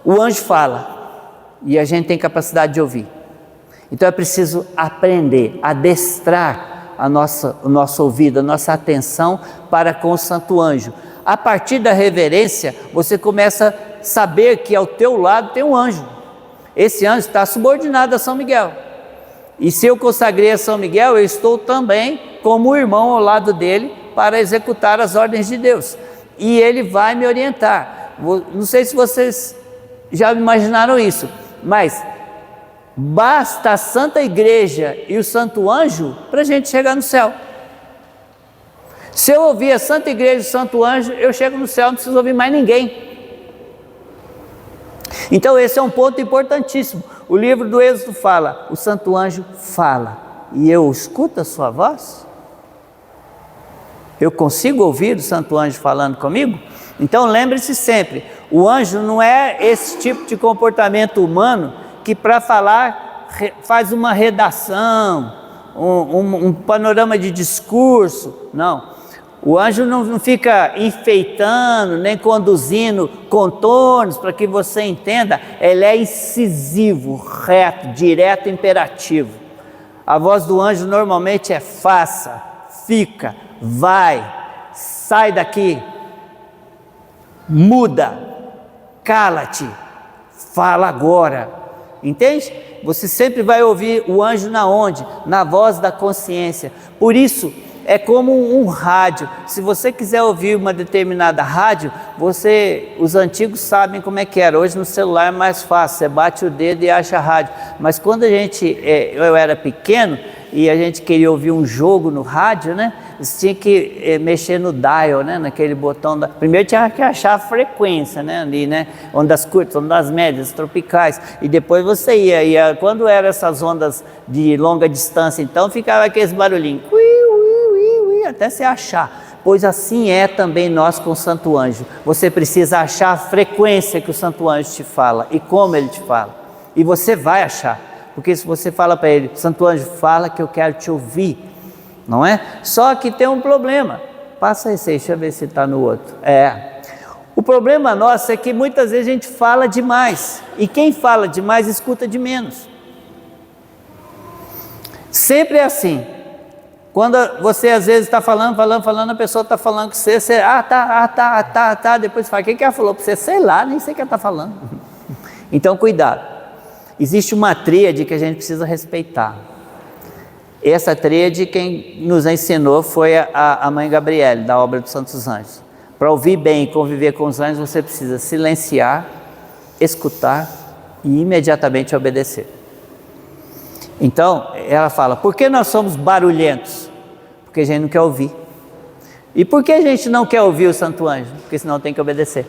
o anjo fala e a gente tem capacidade de ouvir. Então é preciso aprender, adestrar o nosso ouvido, a nossa atenção para com o santo anjo. A partir da reverência, você começa a saber que ao teu lado tem um anjo. Esse anjo está subordinado a São Miguel. E se eu consagrei a São Miguel, eu estou também como irmão ao lado dele para executar as ordens de Deus. E ele vai me orientar. Não sei se vocês já imaginaram isso, mas basta a Santa Igreja e o Santo Anjo para a gente chegar no céu. Se eu ouvir a Santa Igreja e o Santo Anjo, eu chego no céu, não preciso ouvir mais ninguém. Então esse é um ponto importantíssimo. O livro do Êxodo fala, o Santo Anjo fala, e eu escuto a sua voz? Eu consigo ouvir o Santo Anjo falando comigo? Então lembre-se sempre, o anjo não é esse tipo de comportamento humano que para falar faz uma redação, um panorama de discurso. Não, o anjo não fica enfeitando, nem conduzindo contornos para que você entenda. Ele é incisivo, reto, direto, imperativo. A voz do anjo normalmente é faça, fica, vai, sai daqui, muda, cala-te, fala agora. entende? Você sempre vai ouvir o anjo na onde? Na voz da consciência. Por isso, é como um rádio. Se você quiser ouvir uma determinada rádio, os antigos sabem como é que era. Hoje no celular é mais fácil, você bate o dedo e acha a rádio. Mas quando eu era pequeno e a gente queria ouvir um jogo no rádio, né? Você tinha que mexer no dial, né? Naquele botão. Primeiro tinha que achar a frequência, né? Ali, né? Ondas curtas, ondas médias, tropicais. E depois você ia. Quando eram essas ondas de longa distância, então ficava aqueles barulhinhos. Até você achar, pois assim é também nós com o Santo Anjo. Você precisa achar a frequência que o Santo Anjo te fala e como ele te fala, e você vai achar, porque se você fala para ele, Santo Anjo, fala que eu quero te ouvir, não é? Só que tem um problema, passa esse aí, deixa eu ver se está no outro. O problema nosso é que muitas vezes a gente fala demais, e quem fala demais escuta de menos. Sempre é assim. Quando você às vezes está falando, a pessoa está falando com você, depois fala, o que ela falou para você? Sei lá, nem sei o que ela está falando. Então cuidado, existe uma tríade que a gente precisa respeitar. Essa tríade quem nos ensinou foi a Mãe Gabriele, da obra dos Santos Anjos. Para ouvir bem e conviver com os anjos, você precisa silenciar, escutar e imediatamente obedecer. Então, ela fala, por que nós somos barulhentos? Porque a gente não quer ouvir. E por que a gente não quer ouvir o Santo Anjo? Porque senão tem que obedecer.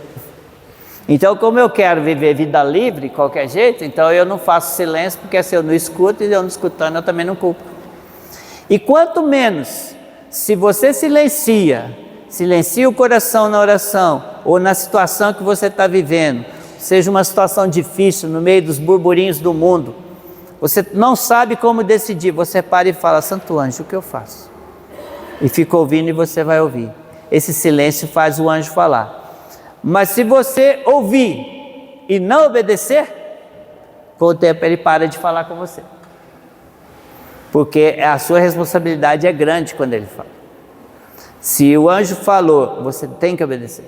Então, como eu quero viver vida livre, de qualquer jeito, então eu não faço silêncio, porque se eu não escuto, e eu não escutando, eu também não culpo. E quanto menos, se você silencia o coração na oração, ou na situação que você está vivendo, seja uma situação difícil, no meio dos burburinhos do mundo, você não sabe como decidir, você para e fala, Santo Anjo, o que eu faço? E fica ouvindo e você vai ouvir. Esse silêncio faz o anjo falar. Mas se você ouvir e não obedecer, com o tempo ele para de falar com você. Porque a sua responsabilidade é grande quando ele fala. Se o anjo falou, você tem que obedecer.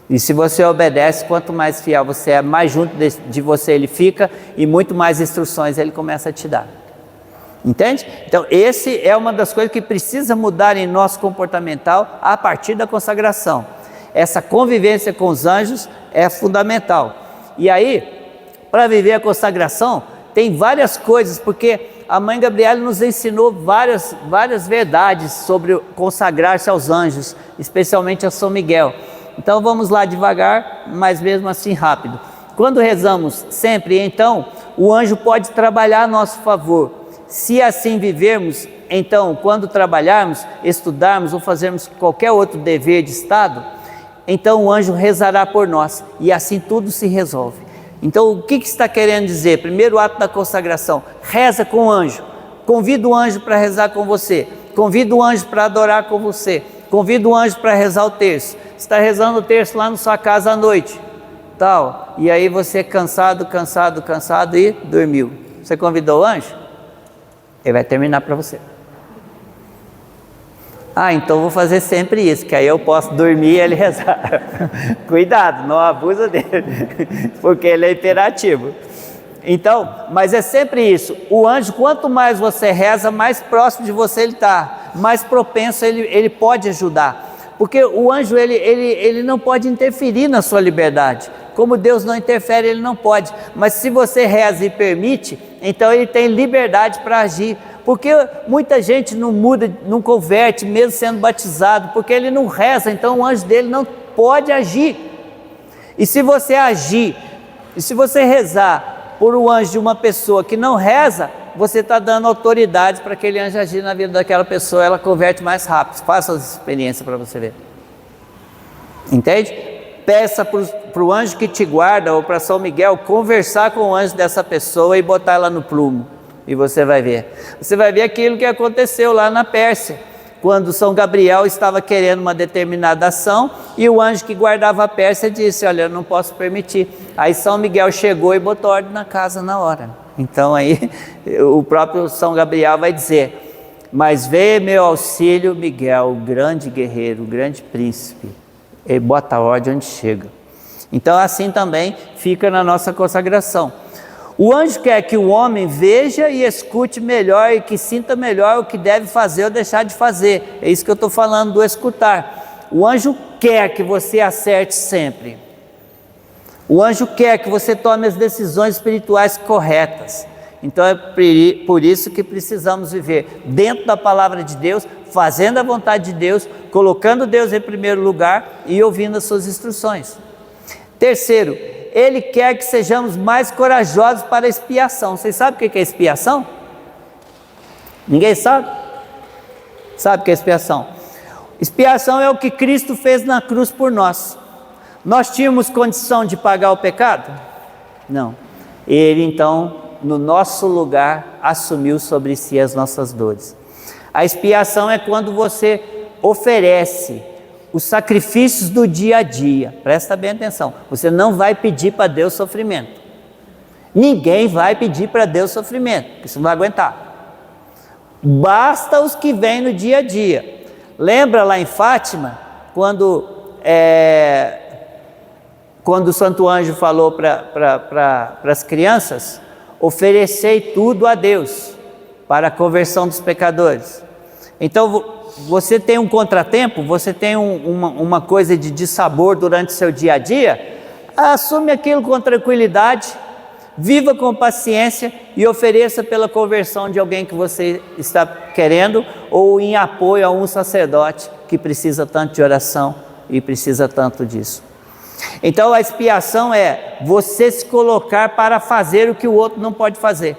E se você obedece, quanto mais fiel você é, mais junto de você ele fica e muito mais instruções ele começa a te dar. Entende? Então, esse é uma das coisas que precisa mudar em nosso comportamental a partir da consagração. Essa convivência com os anjos é fundamental. E aí, para viver a consagração, tem várias coisas, porque a Mãe Gabriela nos ensinou várias verdades sobre consagrar-se aos anjos, especialmente a São Miguel. Então vamos lá devagar, mas mesmo assim rápido. Quando rezamos sempre, então, o anjo pode trabalhar a nosso favor. Se assim vivermos, então, quando trabalharmos, estudarmos ou fazermos qualquer outro dever de Estado, então o anjo rezará por nós e assim tudo se resolve. Então o que está querendo dizer? Primeiro ato da consagração, reza com o anjo, convida o anjo para rezar com você, convida o anjo para adorar com você, convida o anjo para rezar o terço. Você está rezando o terço lá na sua casa à noite, tal, e aí você cansado e dormiu. Você convidou o anjo? Ele vai terminar para você. Então vou fazer sempre isso, que aí eu posso dormir e ele rezar. Cuidado, não abusa dele, porque ele é imperativo. Então, mas é sempre isso, o anjo, quanto mais você reza, mais próximo de você ele está, mais propenso ele pode ajudar. Porque o anjo ele não pode interferir na sua liberdade. Como Deus não interfere, ele não pode. Mas se você reza e permite, então ele tem liberdade para agir. Porque muita gente não muda, não converte, mesmo sendo batizado, porque ele não reza, então o anjo dele não pode agir. E se você agir, e se você rezar por um anjo de uma pessoa que não reza, você está dando autoridade para aquele anjo agir na vida daquela pessoa, ela converte mais rápido. Faça essa experiência para você ver. Entende? Peça para o anjo que te guarda, ou para São Miguel, conversar com o anjo dessa pessoa e botar ela no plumo. E você vai ver. Você vai ver aquilo que aconteceu lá na Pérsia, quando São Gabriel estava querendo uma determinada ação, e o anjo que guardava a Pérsia disse, olha, eu não posso permitir. Aí São Miguel chegou e botou ordem na casa na hora. Então aí o próprio São Gabriel vai dizer, mas veio meu auxílio Miguel, o grande guerreiro, o grande príncipe. Ele bota a ordem onde chega. Então assim também fica na nossa consagração. O anjo quer que o homem veja e escute melhor e que sinta melhor o que deve fazer ou deixar de fazer. É isso que eu estou falando do escutar. O anjo quer que você acerte sempre. O anjo quer que você tome as decisões espirituais corretas. Então é por isso que precisamos viver dentro da palavra de Deus, fazendo a vontade de Deus, colocando Deus em primeiro lugar e ouvindo as suas instruções. Terceiro, Ele quer que sejamos mais corajosos para a expiação. Vocês sabem o que é expiação? Ninguém sabe? Sabe o que é expiação? Expiação é o que Cristo fez na cruz por nós. Nós tínhamos condição de pagar o pecado? Não. Ele então, no nosso lugar, assumiu sobre si as nossas dores. A expiação é quando você oferece os sacrifícios do dia a dia. Presta bem atenção. Você não vai pedir para Deus sofrimento. Ninguém vai pedir para Deus sofrimento, porque você não vai aguentar. Basta os que vêm no dia a dia. Lembra lá em Fátima, quando o Santo Anjo falou para as crianças: oferecei tudo a Deus para a conversão dos pecadores. Então você tem um contratempo, você tem uma coisa de dissabor durante o seu dia a dia, assume aquilo com tranquilidade, viva com paciência e ofereça pela conversão de alguém que você está querendo, ou em apoio a um sacerdote que precisa tanto de oração e precisa tanto disso. Então a expiação é você se colocar para fazer o que o outro não pode fazer.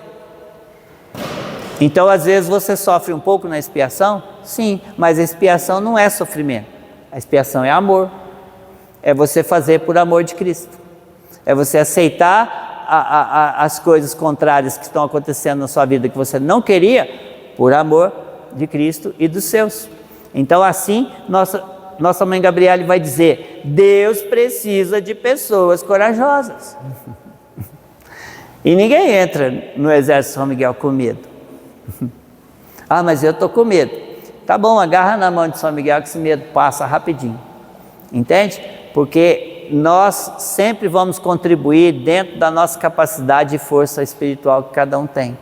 Então às vezes você sofre um pouco na expiação, sim, mas a expiação não é sofrimento, a expiação é amor, é você fazer por amor de Cristo, é você aceitar as coisas contrárias que estão acontecendo na sua vida que você não queria, por amor de Cristo e dos seus. Então assim, nossa mãe Gabriele vai dizer: Deus precisa de pessoas corajosas. E ninguém entra no exército São Miguel com medo. Ah, mas eu estou com medo. Tá bom, agarra na mão de São Miguel que esse medo passa rapidinho. Entende? Porque nós sempre vamos contribuir dentro da nossa capacidade e força espiritual que cada um tem.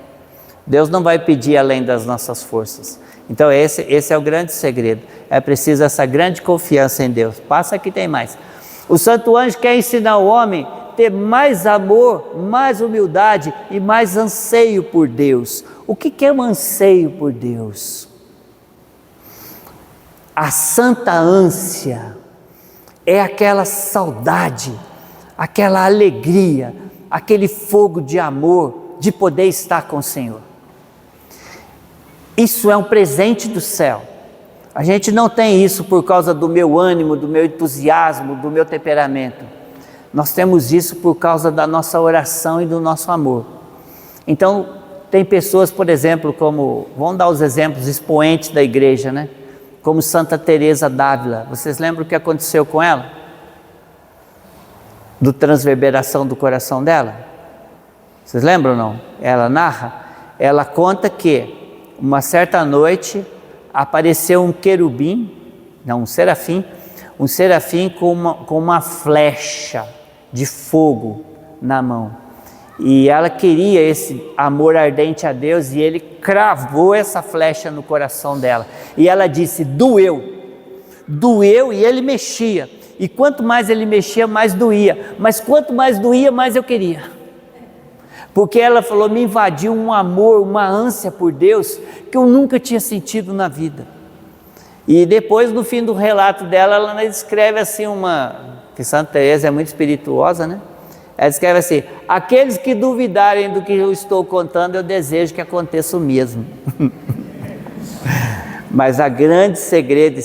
Deus não vai pedir além das nossas forças. Então esse é o grande segredo. É preciso essa grande confiança em Deus. Passa que tem mais. O Santo Anjo quer ensinar o homem a ter mais amor, mais humildade e mais anseio por Deus. O que é um anseio por Deus? A santa ânsia é aquela saudade, aquela alegria, aquele fogo de amor de poder estar com o Senhor. Isso é um presente do céu. A gente não tem isso por causa do meu ânimo, do meu entusiasmo, do meu temperamento. Nós temos isso por causa da nossa oração e do nosso amor. Então, tem pessoas, por exemplo, como, vamos dar os exemplos expoentes da igreja, né? Como Santa Teresa d'Ávila. Vocês lembram o que aconteceu com ela? Do transverberação do coração dela? Vocês lembram ou não? Ela narra, ela conta que uma certa noite apareceu um serafim com uma flecha de fogo na mão. E ela queria esse amor ardente a Deus e ele cravou essa flecha no coração dela. E ela disse: doeu e ele mexia. E quanto mais ele mexia, mais doía. Mas quanto mais doía, mais eu queria. Porque ela falou, me invadiu um amor, uma ânsia por Deus que eu nunca tinha sentido na vida. E depois, no fim do relato dela, ela escreve assim que Santa Teresa é muito espirituosa, né? Ela escreve assim: aqueles que duvidarem do que eu estou contando, eu desejo que aconteça o mesmo. Mas a grande segredo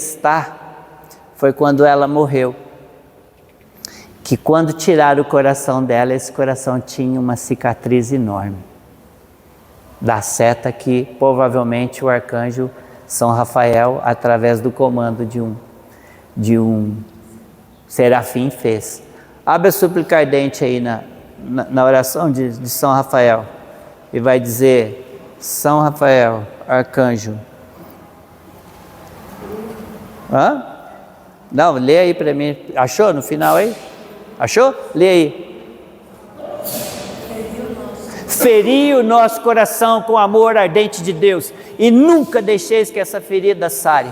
foi quando ela morreu. Que quando tiraram o coração dela, esse coração tinha uma cicatriz enorme. Da seta que provavelmente o arcanjo São Rafael, através do comando de um serafim, fez. Abre a súplica ardente aí na oração de São Rafael e vai dizer: São Rafael, arcanjo. Não, lê aí para mim. Achou no final aí? Achou? Lê aí. feri o nosso coração com o amor ardente de Deus, e nunca deixeis que essa ferida sare,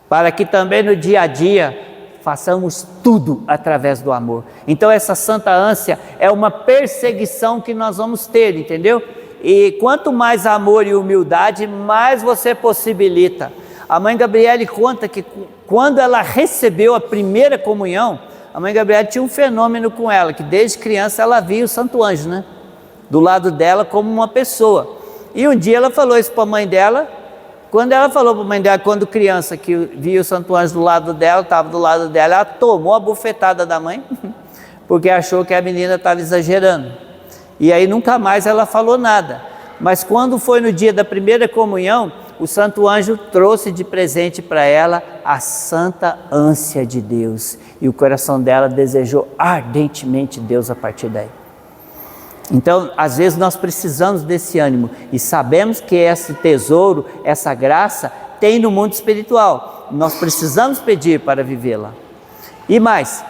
para que também no dia a dia façamos tudo através do amor. Então essa santa ânsia é uma perseguição que nós vamos ter, entendeu? E quanto mais amor e humildade, mais você possibilita. A mãe Gabriele conta que quando ela recebeu a primeira comunhão, a mãe Gabriele tinha um fenômeno com ela, que desde criança ela via o Santo Anjo, né? Do lado dela como uma pessoa. E um dia ela falou isso para a mãe dela. Quando ela falou para a mãe dela, quando criança, que via o Santo Anjo do lado dela, estava do lado dela, ela tomou a bufetada da mãe, porque achou que a menina estava exagerando. E aí nunca mais ela falou nada. Mas quando foi no dia da primeira comunhão, o Santo Anjo trouxe de presente para ela a santa ânsia de Deus. E o coração dela desejou ardentemente Deus a partir daí. Então, às vezes nós precisamos desse ânimo e sabemos que esse tesouro, essa graça, tem no mundo espiritual. Nós precisamos pedir para vivê-la. E mais,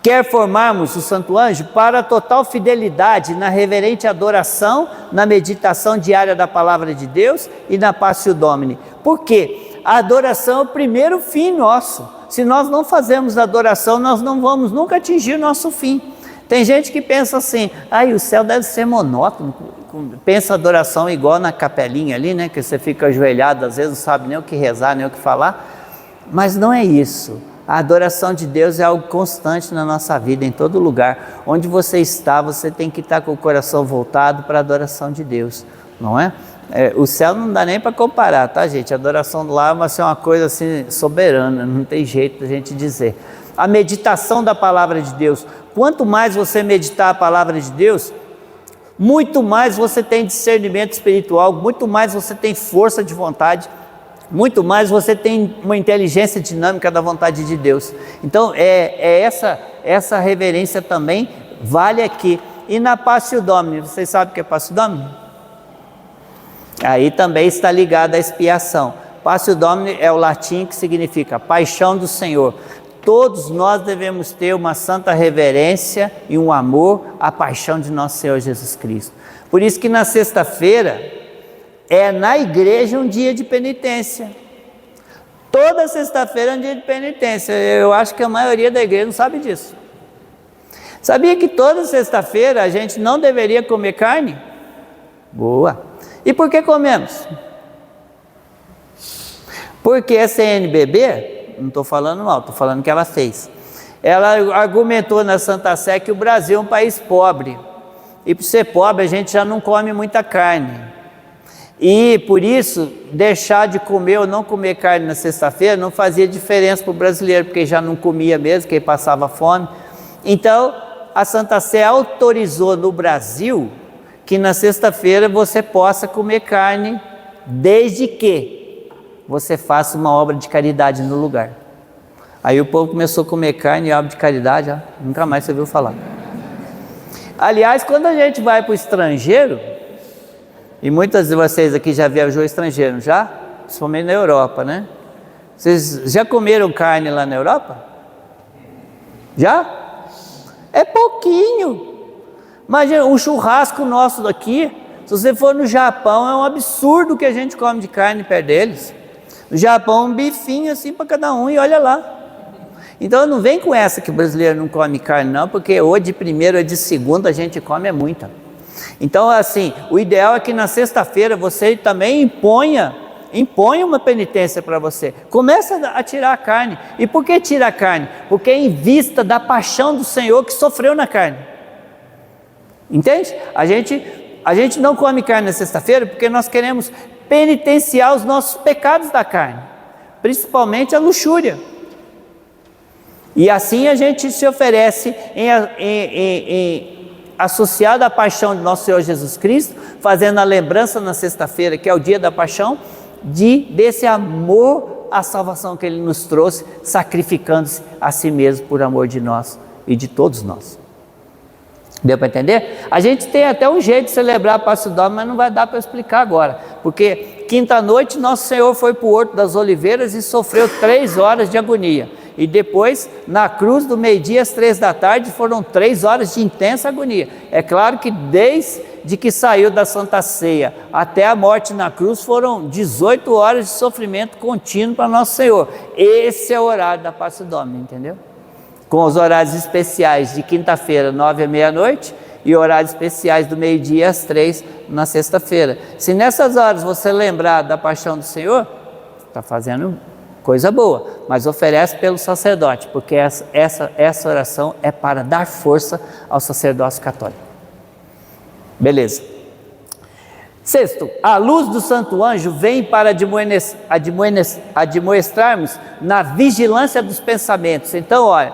quer formarmos o Santo Anjo para a total fidelidade na reverente adoração, na meditação diária da Palavra de Deus e na Passio Domini. Por quê? A adoração é o primeiro fim nosso. Se nós não fazemos adoração, nós não vamos nunca atingir o nosso fim. Tem gente que pensa assim, o céu deve ser monótono, pensa adoração igual na capelinha ali, né? Que você fica ajoelhado, às vezes não sabe nem o que rezar, nem o que falar. Mas não é isso. A adoração de Deus é algo constante na nossa vida, em todo lugar. Onde você está, você tem que estar com o coração voltado para a adoração de Deus, não é? O céu não dá nem para comparar, tá, gente? A adoração lá vai ser uma coisa assim soberana, não tem jeito da gente dizer. A meditação da palavra de Deus, quanto mais você meditar a palavra de Deus, muito mais você tem discernimento espiritual, muito mais você tem força de vontade, muito mais você tem uma inteligência dinâmica da vontade de Deus. Então essa reverência também vale aqui. E na Passio Domini, vocês sabem o que é Passio Domini? Aí também está ligado à expiação. Passio Domini é o latim que significa paixão do Senhor. Todos nós devemos ter uma santa reverência e um amor à paixão de nosso Senhor Jesus Cristo. Por isso que na sexta-feira é na igreja um dia de penitência. Toda sexta-feira é um dia de penitência. Eu acho que a maioria da igreja não sabe disso. Sabia que toda sexta-feira a gente não deveria comer carne? Boa! E por que comemos? Porque a CNBB... não estou falando mal, estou falando que ela fez. Ela argumentou na Santa Sé que o Brasil é um país pobre. E por ser pobre a gente já não come muita carne. E por isso, deixar de comer ou não comer carne na sexta-feira não fazia diferença para o brasileiro, porque já não comia mesmo, que ele passava fome. Então, a Santa Sé autorizou no Brasil que na sexta-feira você possa comer carne, desde que você faça uma obra de caridade no lugar. Aí o povo começou a comer carne e obra de caridade, nunca mais você viu falar. Aliás, quando a gente vai para o estrangeiro, e muitas de vocês aqui já viajou ao estrangeiro, já? Principalmente na Europa, né? Vocês já comeram carne lá na Europa? Já? É pouquinho. Imagina, um churrasco nosso daqui, se você for no Japão, é um absurdo que a gente come de carne perto deles. No Japão, um bifinho assim para cada um e olha lá. Então não vem com essa que o brasileiro não come carne não, porque ou de primeira ou de segunda a gente come é muita. Então assim, o ideal é que na sexta-feira você também imponha uma penitência para você. Começa a tirar a carne. E por que tira a carne? Porque é em vista da paixão do Senhor que sofreu na carne. Entende? A gente não come carne na sexta-feira porque nós queremos penitenciar os nossos pecados da carne, principalmente a luxúria. E assim a gente se oferece associado à paixão de nosso Senhor Jesus Cristo, fazendo a lembrança na sexta-feira, que é o dia da paixão, desse amor à salvação que Ele nos trouxe, sacrificando-se a si mesmo por amor de nós e de todos nós. Deu para entender? A gente tem até um jeito de celebrar a Passio Domini, mas não vai dar para explicar agora, porque quinta-noite nosso Senhor foi para o Horto das Oliveiras e sofreu 3 horas de agonia. E depois, na cruz, do meio-dia às 3 da tarde, foram 3 horas de intensa agonia. É claro que desde que saiu da Santa Ceia até a morte na cruz, foram 18 horas de sofrimento contínuo para Nosso Senhor. Esse é o horário da Passe Domini, entendeu? Com os horários especiais de quinta-feira, 9 à meia-noite, e horários especiais do meio-dia às 3 na sexta-feira. Se nessas horas você lembrar da paixão do Senhor, está fazendo coisa boa, mas oferece pelo sacerdote, porque essa oração é para dar força ao sacerdócio católico. Beleza. Sexto, a luz do Santo Anjo vem para admoestarmos na vigilância dos pensamentos. Então, olha,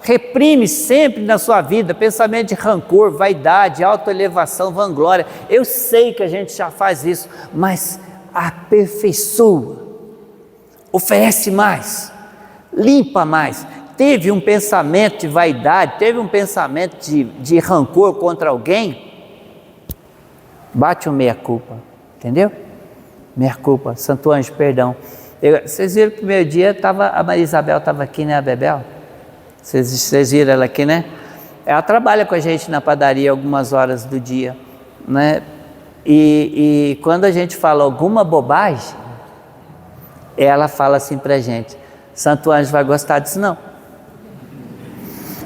reprime sempre na sua vida pensamento de rancor, vaidade, autoelevação, vanglória. Eu sei que a gente já faz isso, mas aperfeiçoa, oferece mais, limpa mais. Teve um pensamento de vaidade, teve um pensamento de rancor contra alguém, bate o meia-culpa, entendeu? Meia-culpa, Santo Anjo, perdão. Vocês viram que o primeiro dia a Maria Isabel estava aqui, né, a Bebel? Vocês viram ela aqui, né? Ela trabalha com a gente na padaria algumas horas do dia, né? E quando a gente fala alguma bobagem, ela fala assim pra gente: Santo Anjo vai gostar disso não.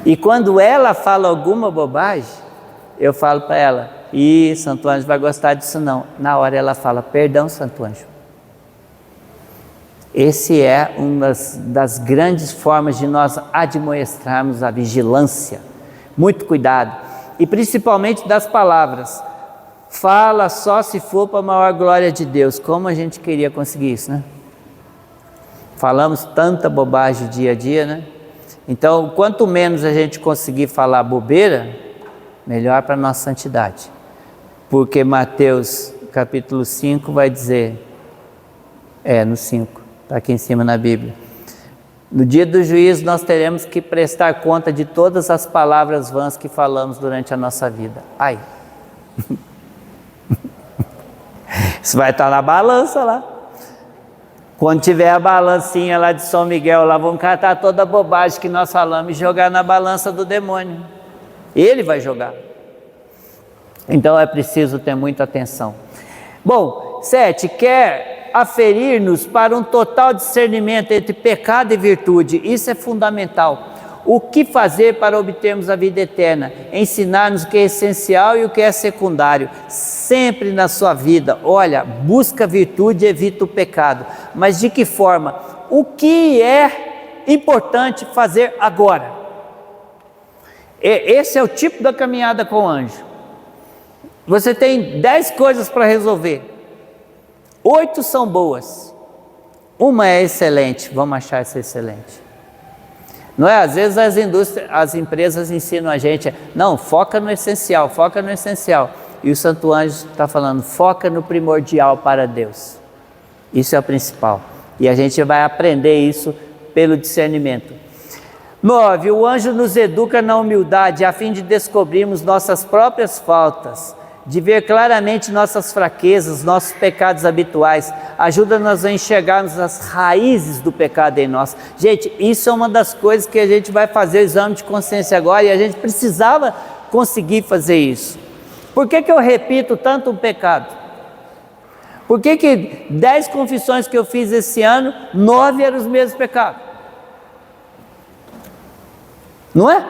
E quando ela fala alguma bobagem, eu falo para ela: Santo Anjo vai gostar disso não. Na hora ela fala: perdão, Santo Anjo. Esse é uma das grandes formas de nós admoestarmos a vigilância. Muito cuidado. E principalmente das palavras. Fala só se for para a maior glória de Deus. Como a gente queria conseguir isso, né? Falamos tanta bobagem dia a dia, né? Então, quanto menos a gente conseguir falar bobeira, melhor para a nossa santidade. Porque Mateus capítulo 5 vai dizer, no 5, está aqui em cima na Bíblia: no dia do juízo nós teremos que prestar conta de todas as palavras vãs que falamos durante a nossa vida. Ai! Isso vai estar na balança lá. Quando tiver a balancinha lá de São Miguel, lá vamos catar toda a bobagem que nós falamos e jogar na balança do demônio. Ele vai jogar. Então é preciso ter muita atenção. Bom, 7, quer aferir-nos para um total discernimento entre pecado e virtude. Isso é fundamental. O que fazer para obtermos a vida eterna? Ensinar-nos o que é essencial e o que é secundário. Sempre na sua vida, olha, busca a virtude e evita o pecado. Mas de que forma? O que é importante fazer agora? Esse é o tipo da caminhada com o anjo. Você tem 10 coisas para resolver. 8 são boas. Uma é excelente, vamos achar essa excelente. Não é? Às vezes as empresas ensinam a gente, não, foca no essencial, foca no essencial. E o Santo Anjo está falando, foca no primordial para Deus. Isso é o principal. E a gente vai aprender isso pelo discernimento. 9, o anjo nos educa na humildade, a fim de descobrirmos nossas próprias faltas, de ver claramente nossas fraquezas, nossos pecados habituais. Ajuda-nos a enxergarmos as raízes do pecado em nós. Gente, isso é uma das coisas que a gente vai fazer o exame de consciência agora, e a gente precisava conseguir fazer isso. Por que eu repito tanto o pecado? Por que 10 confissões que eu fiz esse ano, 9 eram os mesmos pecados? Não é?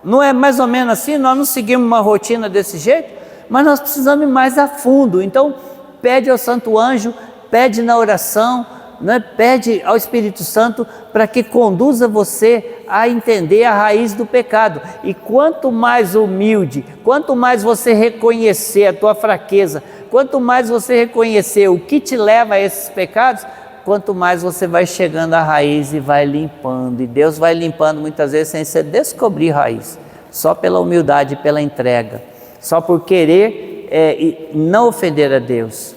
Não é mais ou menos assim? Nós não seguimos uma rotina desse jeito? Mas nós precisamos ir mais a fundo. Então, pede ao Santo Anjo, pede na oração, né? Pede ao Espírito Santo para que conduza você a entender a raiz do pecado. E quanto mais humilde, quanto mais você reconhecer a tua fraqueza, quanto mais você reconhecer o que te leva a esses pecados, quanto mais você vai chegando à raiz e vai limpando. E Deus vai limpando muitas vezes sem você descobrir raiz, só pela humildade e pela entrega, só por querer e não ofender a Deus.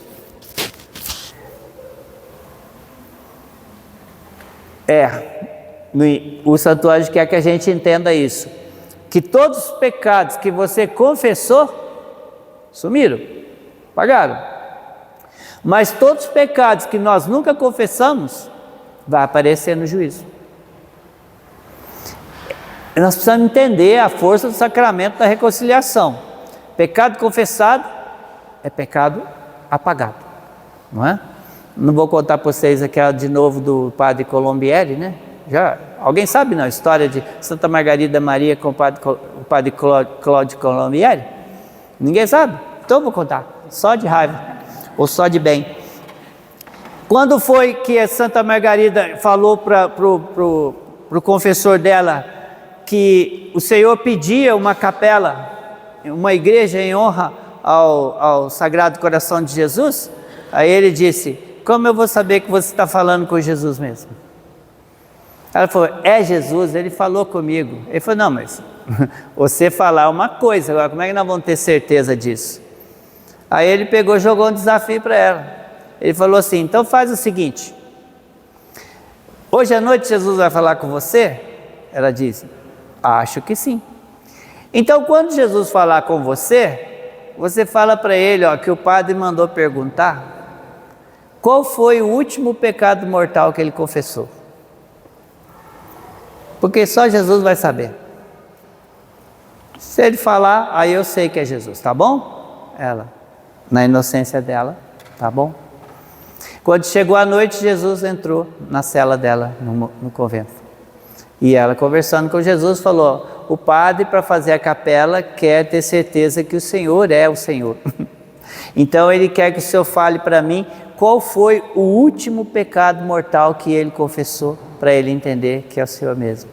O Santo Anjo quer que a gente entenda isso, que todos os pecados que você confessou, sumiram, pagaram. Mas todos os pecados que nós nunca confessamos, vai aparecer no juízo. Nós precisamos entender a força do sacramento da reconciliação. Pecado confessado é pecado apagado, não é? Não vou contar para vocês aquela de novo do padre Colombieri, né? Alguém sabe não, a história de Santa Margarida Maria com o padre Cláudio Colombieri? Ninguém sabe? Então eu vou contar, só de raiva, ou só de bem. Quando foi que a Santa Margarida falou para o confessor dela que o Senhor pedia uma capela, uma igreja em honra ao Sagrado Coração de Jesus? Aí ele disse: como eu vou saber que você está falando com Jesus mesmo? Ela falou: é Jesus, ele falou comigo. Ele falou: não, mas você falar uma coisa, agora como é que nós vamos ter certeza disso? Aí ele pegou e jogou um desafio para ela. Ele falou assim: então faz o seguinte, hoje à noite Jesus vai falar com você? Ela disse: acho que sim. Então quando Jesus falar com você, você fala para ele, ó, que o padre mandou perguntar qual foi o último pecado mortal que ele confessou. Porque só Jesus vai saber. Se ele falar, aí eu sei que é Jesus, tá bom? Ela, na inocência dela, tá bom? Quando chegou a noite, Jesus entrou na cela dela, no convento. E ela, conversando com Jesus, falou: o padre, para fazer a capela, quer ter certeza que o Senhor é o Senhor. Então ele quer que o Senhor fale para mim qual foi o último pecado mortal que ele confessou, para ele entender que é o Senhor mesmo.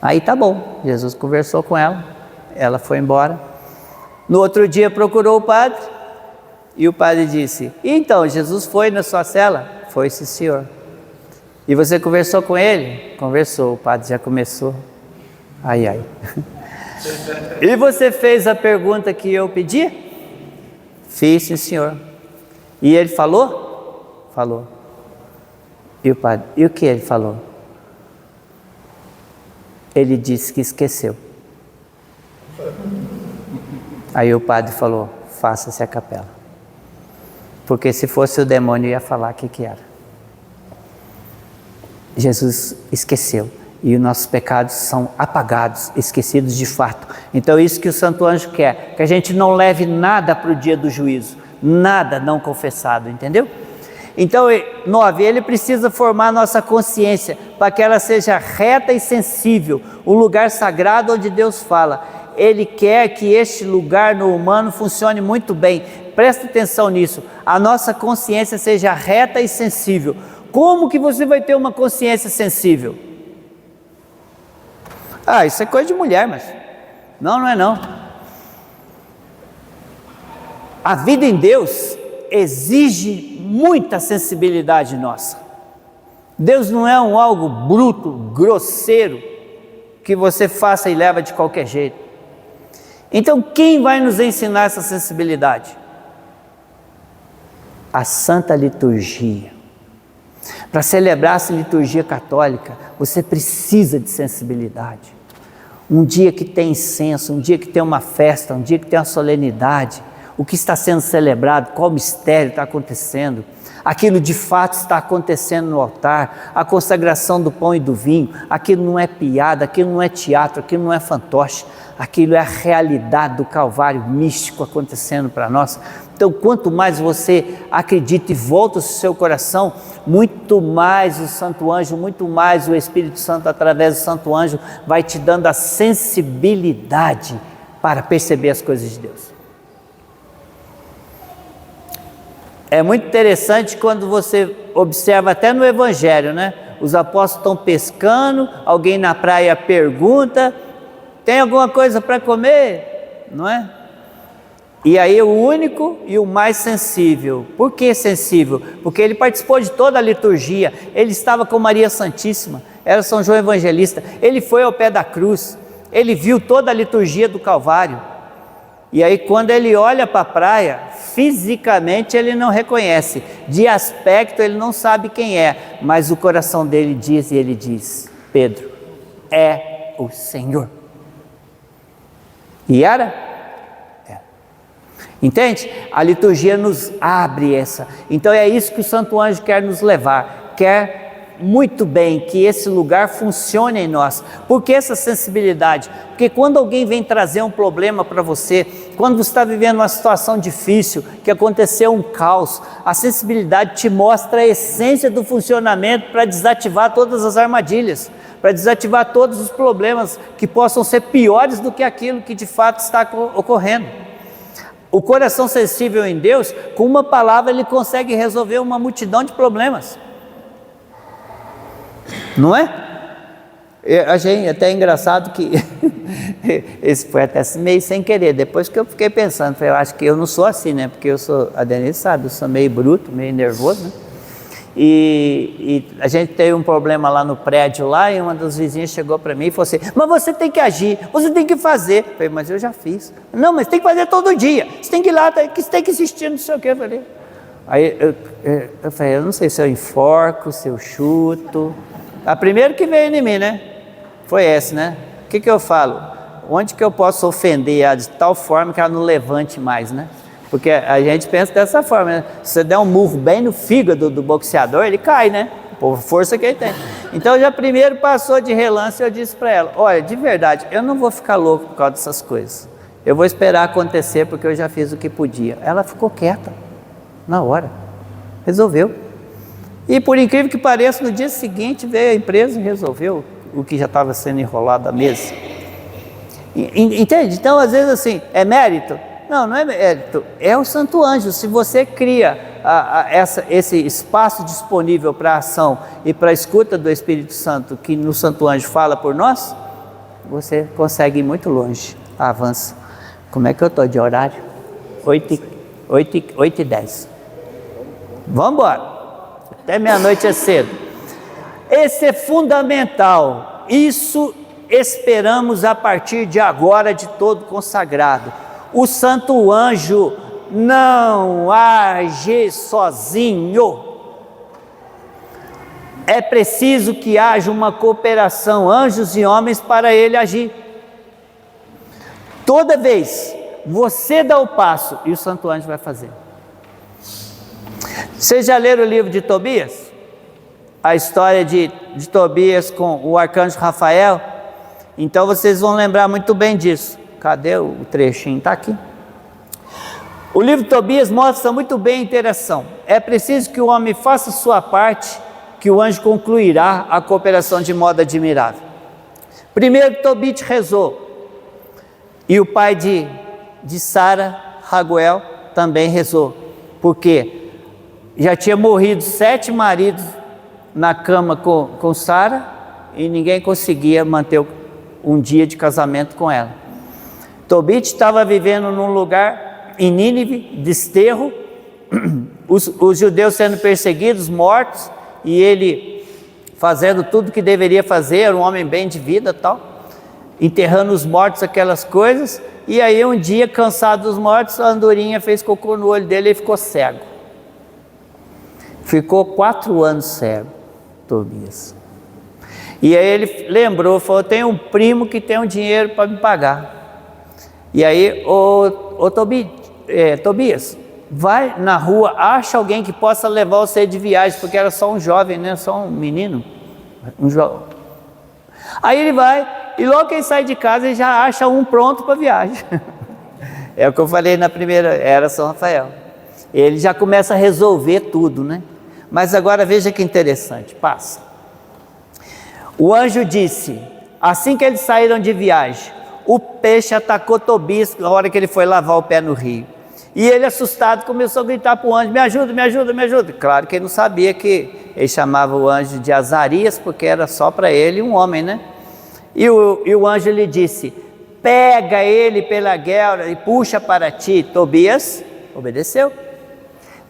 Aí tá bom, Jesus conversou com ela, ela foi embora. No outro dia procurou o padre, e o padre disse: então, Jesus foi na sua cela? Foi, sim, senhor. E você conversou com ele? Conversou. O padre já começou. Ai, ai. E você fez a pergunta que eu pedi? Fiz, sim, senhor. E ele falou? Falou. E o padre, e o que ele falou? Ele disse que esqueceu. Aí o padre falou: faça-se a capela. Porque se fosse o demônio ia falar o que era. Jesus esqueceu. E os nossos pecados são apagados, esquecidos de fato. Então isso que o Santo Anjo quer, que a gente não leve nada para o dia do juízo, nada não confessado, entendeu? Então, 9, ele precisa formar nossa consciência, para que ela seja reta e sensível, um lugar sagrado onde Deus fala. Ele quer que este lugar no humano funcione muito bem, presta atenção nisso, a nossa consciência seja reta e sensível. Como que você vai ter uma consciência sensível? Ah, isso é coisa de mulher, mas não é não. A vida em Deus exige muita sensibilidade nossa. Deus não é algo bruto, grosseiro, que você faça e leva de qualquer jeito. Então quem vai nos ensinar essa sensibilidade? A Santa Liturgia. Para celebrar essa liturgia católica, você precisa de sensibilidade. Um dia que tem incenso, um dia que tem uma festa, um dia que tem uma solenidade, o que está sendo celebrado, qual mistério está acontecendo, aquilo de fato está acontecendo no altar, a consagração do pão e do vinho, aquilo não é piada, aquilo não é teatro, aquilo não é fantoche, aquilo é a realidade do Calvário místico acontecendo para nós. Então quanto mais você acredita e volta o seu coração, muito mais o Santo Anjo, muito mais o Espírito Santo através do Santo Anjo vai te dando a sensibilidade para perceber as coisas de Deus. É muito interessante quando você observa até no Evangelho, né? Os apóstolos estão pescando, alguém na praia pergunta: tem alguma coisa para comer? Não é? E aí o único e o mais sensível. Por que sensível? Porque ele participou de toda a liturgia, ele estava com Maria Santíssima, era São João Evangelista, ele foi ao pé da cruz, ele viu toda a liturgia do Calvário. E aí quando ele olha para a praia, fisicamente ele não reconhece, de aspecto ele não sabe quem é, mas o coração dele diz, e ele diz: Pedro, é o Senhor. E era? É. Entende? A liturgia nos abre essa. Então é isso que o Santo Anjo quer nos levar, quer muito bem que esse lugar funcione em nós. Por que essa sensibilidade? Porque quando alguém vem trazer um problema para você, quando você está vivendo uma situação difícil, que aconteceu um caos, a sensibilidade te mostra a essência do funcionamento para desativar todas as armadilhas, para desativar todos os problemas que possam ser piores do que aquilo que de fato está ocorrendo. O coração sensível em Deus, com uma palavra ele consegue resolver uma multidão de problemas. Não é? Eu achei até engraçado que esse foi até meio sem querer, depois que eu fiquei pensando, eu acho que eu não sou assim, né? Porque eu sou, a Denise sabe, eu sou meio bruto, meio nervoso, né? E a gente teve um problema lá no prédio lá, e uma das vizinhas chegou para mim e falou assim: mas você tem que agir, você tem que fazer. Eu falei: mas eu já fiz. Não, mas tem que fazer todo dia, você tem que ir lá, você tem que insistir, não sei o que. Eu falei, aí eu falei: eu não sei se eu enforco, se eu chuto. A primeira que veio em mim, né? Foi essa, né? O que eu falo? Onde que eu posso ofender ela de tal forma que ela não levante mais, né? Porque a gente pensa dessa forma, né? Se você der um murro bem no fígado do boxeador, ele cai, né? Por força que ele tem. Então já primeiro passou de relance, eu disse para ela: olha, de verdade, eu não vou ficar louco por causa dessas coisas. Eu vou esperar acontecer porque eu já fiz o que podia. Ela ficou quieta, na hora. Resolveu. E por incrível que pareça, no dia seguinte veio a empresa e resolveu o que já estava sendo enrolado à mesa. Entende? Então, às vezes assim, é mérito? Não, não é mérito, é o Santo Anjo. Se você cria esse espaço disponível para a ação e para a escuta do Espírito Santo, que no Santo Anjo fala por nós, você consegue ir muito longe, avança. Como é que eu estou de horário? 8h10. Vamos embora, até meia-noite é cedo. Esse é fundamental, isso esperamos a partir de agora de todo consagrado. O Santo Anjo não age sozinho. É preciso que haja uma cooperação, anjos e homens, para ele agir. Toda vez você dá o passo e o Santo Anjo vai fazer. Vocês já leram o livro de Tobias? A história de Tobias com o arcanjo Rafael? Então vocês vão lembrar muito bem disso. Cadê o trechinho? Está aqui. O livro de Tobias mostra muito bem a interação. É preciso que o homem faça a sua parte, que o anjo concluirá a cooperação de modo admirável. Primeiro, Tobit rezou. E o pai de Sara, Raguel, também rezou. Porque já tinha morrido 7 maridos na cama com Sara e ninguém conseguia manter um dia de casamento com ela. Tobit estava vivendo num lugar em Nínive, desterro, os judeus sendo perseguidos, mortos, e ele fazendo tudo que deveria fazer, era um homem bem de vida, tal, enterrando os mortos, aquelas coisas. E aí um dia, cansado dos mortos, a andorinha fez cocô no olho dele e ele ficou cego. Ficou 4 anos cego, Tobias. E aí ele lembrou, falou: tem um primo que tem um dinheiro para me pagar. E aí, Tobias, vai na rua, acha alguém que possa levar você de viagem, porque era só um jovem, né? Só um menino, Aí ele vai, e logo que ele sai de casa, ele já acha um pronto para a viagem. É o que eu falei na primeira, era São Rafael. Ele já começa a resolver tudo, né? Mas agora veja que interessante, passa. O anjo disse, assim que eles saíram de viagem, o peixe atacou Tobias na hora que ele foi lavar o pé no rio. E ele, assustado, começou a gritar para o anjo: me ajuda, me ajuda, me ajuda. Claro que ele não sabia que ele chamava o anjo de Azarias, porque era só para ele um homem, né? E o anjo lhe disse: pega ele pela guelra e puxa para ti. Tobias obedeceu,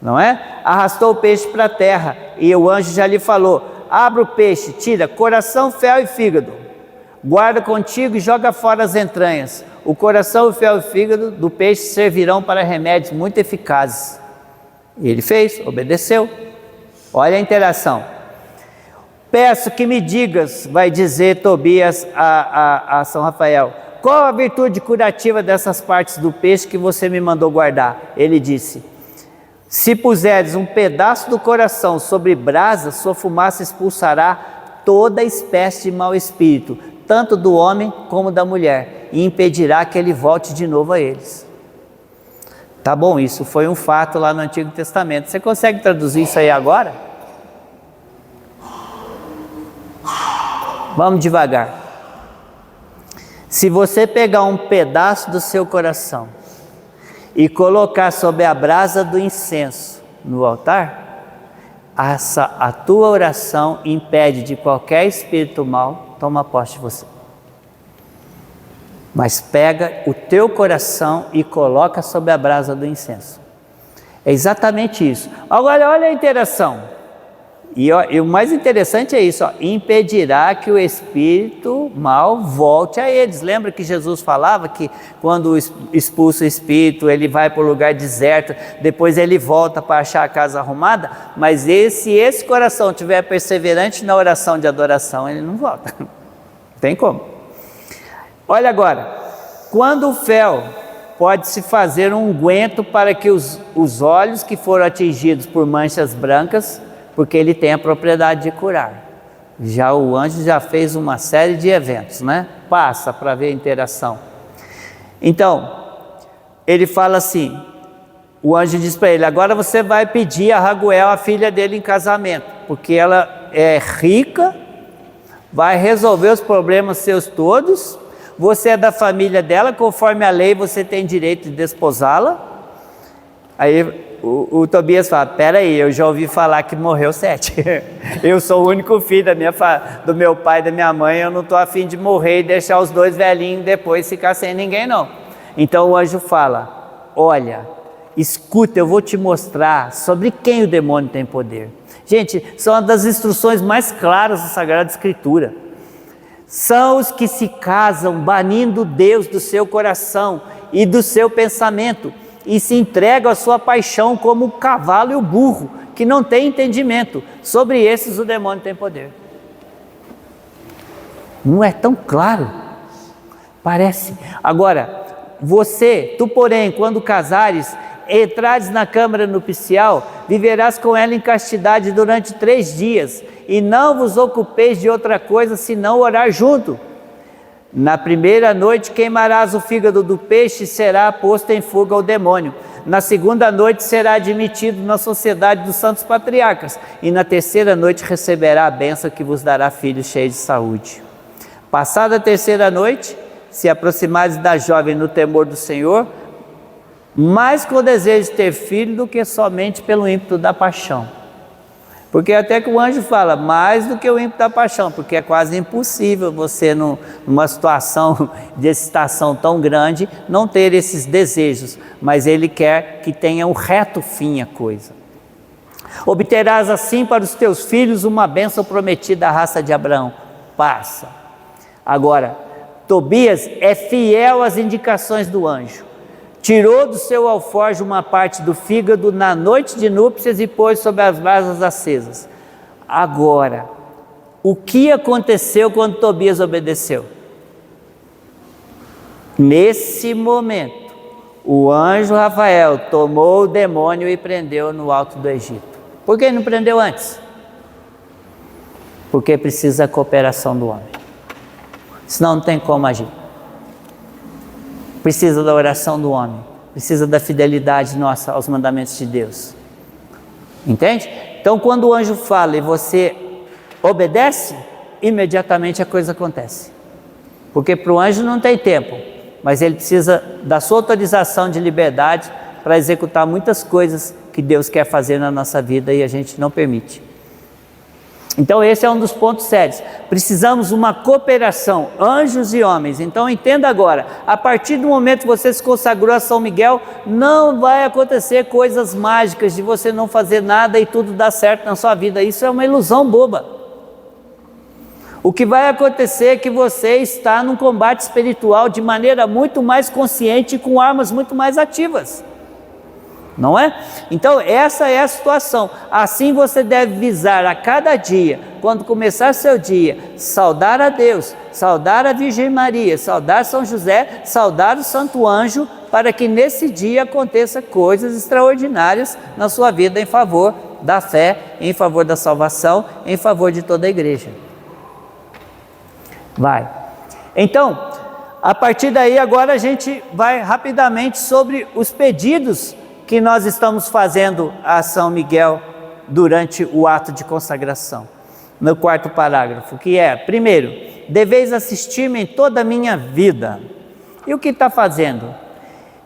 não é? Arrastou o peixe para a terra, e o anjo já lhe falou: abre o peixe, tira coração, fel e fígado. Guarda contigo e joga fora as entranhas. O coração, o fel e o fígado do peixe servirão para remédios muito eficazes. E ele fez, obedeceu. Olha a interação. Peço que me digas, vai dizer Tobias a São Rafael, qual a virtude curativa dessas partes do peixe que você me mandou guardar? Ele disse: Se puseres um pedaço do coração sobre brasa, sua fumaça expulsará toda espécie de mau espírito, tanto do homem como da mulher, e impedirá que ele volte de novo a eles. Tá bom, isso foi um fato lá no Antigo Testamento. Você consegue traduzir isso aí agora? Vamos devagar. Se você pegar um pedaço do seu coração e colocar sobre a brasa do incenso no altar, a tua oração impede de qualquer espírito mau tomar posse de você. Mas pega o teu coração e coloca sobre a brasa do incenso. É exatamente isso. Agora olha a interação. E o mais interessante é isso, impedirá que o espírito mal volte a eles. Lembra que Jesus falava que quando expulsa o espírito, ele vai para o lugar deserto, depois ele volta para achar a casa arrumada? Mas se esse coração estiver perseverante na oração de adoração, ele não volta. Não tem como. Olha agora, quando o fel pode-se fazer um unguento para que os olhos que foram atingidos por manchas brancas, porque ele tem a propriedade de curar. Já o anjo já fez uma série de eventos, né? Passa para ver a interação. Então, ele fala assim, o anjo diz para ele, agora você vai pedir a Raguel, a filha dele, em casamento, porque ela é rica, vai resolver os problemas seus todos, você é da família dela, conforme a lei você tem direito de desposá-la. Aí o Tobias fala, peraí, eu já ouvi falar que morreu 7. Eu sou o único filho do meu pai e da minha mãe, eu não estou a fim de morrer e deixar os 2 velhinhos depois ficar sem ninguém não. Então o anjo fala, olha, escuta, eu vou te mostrar sobre quem o demônio tem poder. Gente, são uma das instruções mais claras da Sagrada Escritura. São os que se casam banindo Deus do seu coração e do seu pensamento, e se entregam à sua paixão como o cavalo e o burro, que não tem entendimento. Sobre esses o demônio tem poder. Não é tão claro? Parece. Agora, tu porém, quando casares, entrares na câmara nupcial, viverás com ela em castidade durante 3 dias, e não vos ocupeis de outra coisa, senão orar junto. Na primeira noite queimarás o fígado do peixe e será posto em fuga ao demônio. Na segunda noite será admitido na sociedade dos santos patriarcas. E na terceira noite receberá a bênção que vos dará filhos cheios de saúde. Passada a terceira noite, se aproximares da jovem no temor do Senhor, mais com o desejo de ter filho do que somente pelo ímpeto da paixão. Porque até que o anjo fala, mais do que o ímpeto da paixão, porque é quase impossível você, numa situação de excitação tão grande, não ter esses desejos, mas ele quer que tenha um reto fim a coisa. Obterás assim para os teus filhos uma bênção prometida à raça de Abraão. Passa. Agora, Tobias é fiel às indicações do anjo. Tirou do seu alforje uma parte do fígado na noite de núpcias e pôs sobre as brasas acesas. Agora, o que aconteceu quando Tobias obedeceu? Nesse momento, o anjo Rafael tomou o demônio e prendeu no alto do Egito. Por que não prendeu antes? Porque precisa da cooperação do homem. Senão não tem como agir. Precisa da oração do homem, precisa da fidelidade nossa aos mandamentos de Deus. Entende? Então quando o anjo fala e você obedece, imediatamente a coisa acontece. Porque para o anjo não tem tempo, mas ele precisa da sua autorização de liberdade para executar muitas coisas que Deus quer fazer na nossa vida e a gente não permite. Então esse é um dos pontos sérios. Precisamos uma cooperação, anjos e homens. Então entenda agora, a partir do momento que você se consagrou a São Miguel, não vai acontecer coisas mágicas de você não fazer nada e tudo dar certo na sua vida. Isso é uma ilusão boba. O que vai acontecer é que você está num combate espiritual de maneira muito mais consciente e com armas muito mais ativas. Não é? Então essa é a situação. Assim você deve visar a cada dia, quando começar seu dia, saudar a Deus, saudar a Virgem Maria, saudar São José, saudar o Santo Anjo, para que nesse dia aconteça coisas extraordinárias na sua vida em favor da fé, em favor da salvação, em favor de toda a igreja. Vai. Então, a partir daí agora a gente vai rapidamente sobre os pedidos que nós estamos fazendo a São Miguel durante o ato de consagração. No quarto parágrafo, que é, primeiro, deveis assistir-me em toda a minha vida. E o que está fazendo?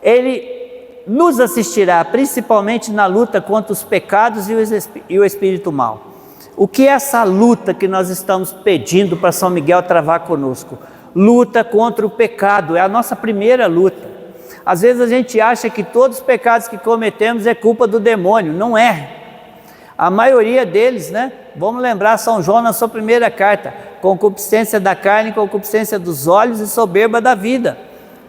Ele nos assistirá principalmente na luta contra os pecados e o espírito mau. O que é essa luta que nós estamos pedindo para São Miguel travar conosco? Luta contra o pecado, é a nossa primeira luta. Às vezes a gente acha que todos os pecados que cometemos é culpa do demônio, não é. A maioria deles, né? Vamos lembrar São João na sua primeira carta: concupiscência da carne, concupiscência dos olhos e soberba da vida.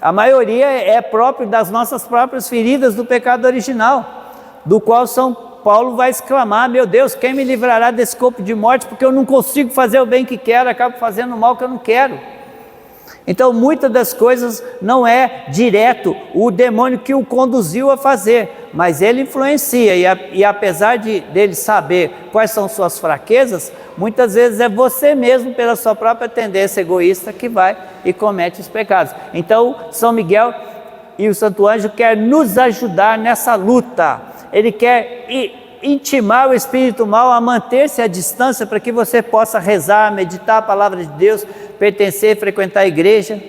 A maioria é próprio das nossas próprias feridas do pecado original, do qual São Paulo vai exclamar: meu Deus, quem me livrará desse corpo de morte, porque eu não consigo fazer o bem que quero, acabo fazendo o mal que eu não quero. Então, muitas das coisas não é direto o demônio que o conduziu a fazer, mas ele influencia, e apesar dele saber quais são suas fraquezas, muitas vezes é você mesmo, pela sua própria tendência egoísta, que vai e comete os pecados. Então, São Miguel e o Santo Anjo quer nos ajudar nessa luta. Ele quer intimar o espírito mau a manter-se à distância, para que você possa rezar, meditar a palavra de Deus, pertencer, frequentar a igreja.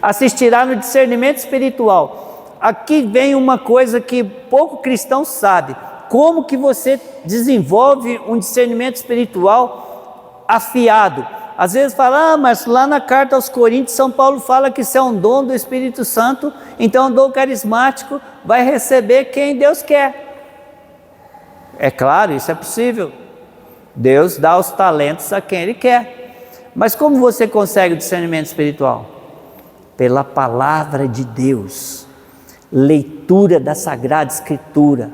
Assistirá no discernimento espiritual. Aqui vem uma coisa que pouco cristão sabe: como que você desenvolve um discernimento espiritual afiado. Às vezes fala: mas lá na carta aos Coríntios, São Paulo fala que isso é um dom do Espírito Santo, então o dom carismático vai receber quem Deus quer. É claro, isso é possível. Deus dá os talentos a quem Ele quer. Mas como você consegue o discernimento espiritual? Pela palavra de Deus, leitura da Sagrada Escritura,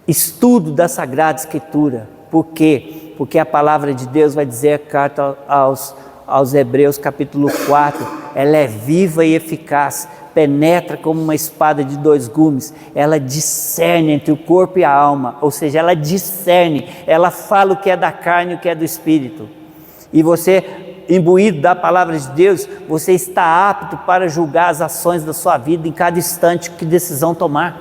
estudo da Sagrada Escritura. Por quê? Porque a palavra de Deus, vai dizer a carta aos Hebreus capítulo 4, ela é viva e eficaz, penetra como uma espada de 2 gumes, ela discerne entre o corpo e a alma, ou seja, ela discerne, ela fala o que é da carne e o que é do espírito. E você, imbuído da palavra de Deus, você está apto para julgar as ações da sua vida em cada instante, que decisão tomar.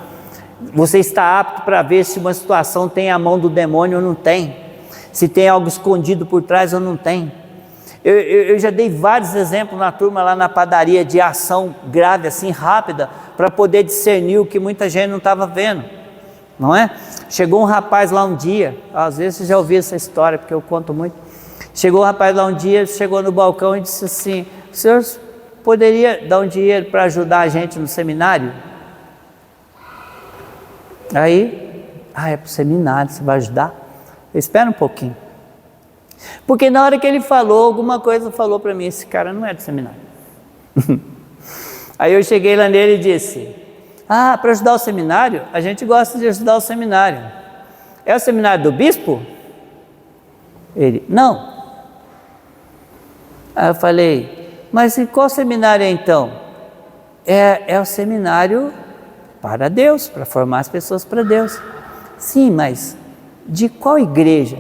Você está apto para ver se uma situação tem a mão do demônio ou não tem, se tem algo escondido por trás ou não tem. Eu já dei vários exemplos na turma lá na padaria de ação grave, assim, rápida, para poder discernir o que muita gente não estava vendo, não é? Chegou um rapaz lá um dia, às vezes você já ouviu essa história, porque eu conto muito. Chegou um rapaz lá um dia, chegou no balcão e disse assim: o senhor poderia dar um dinheiro para ajudar a gente no seminário? Aí, é para o seminário, você vai ajudar? Espera um pouquinho. Porque na hora que ele falou, alguma coisa falou para mim: esse cara não é do seminário. Aí eu cheguei lá nele e disse: para ajudar o seminário? A gente gosta de ajudar o seminário. É o seminário do bispo? Ele: não. Aí eu falei: mas em qual seminário é então? É o seminário para Deus, para formar as pessoas para Deus. Sim, mas de qual igreja?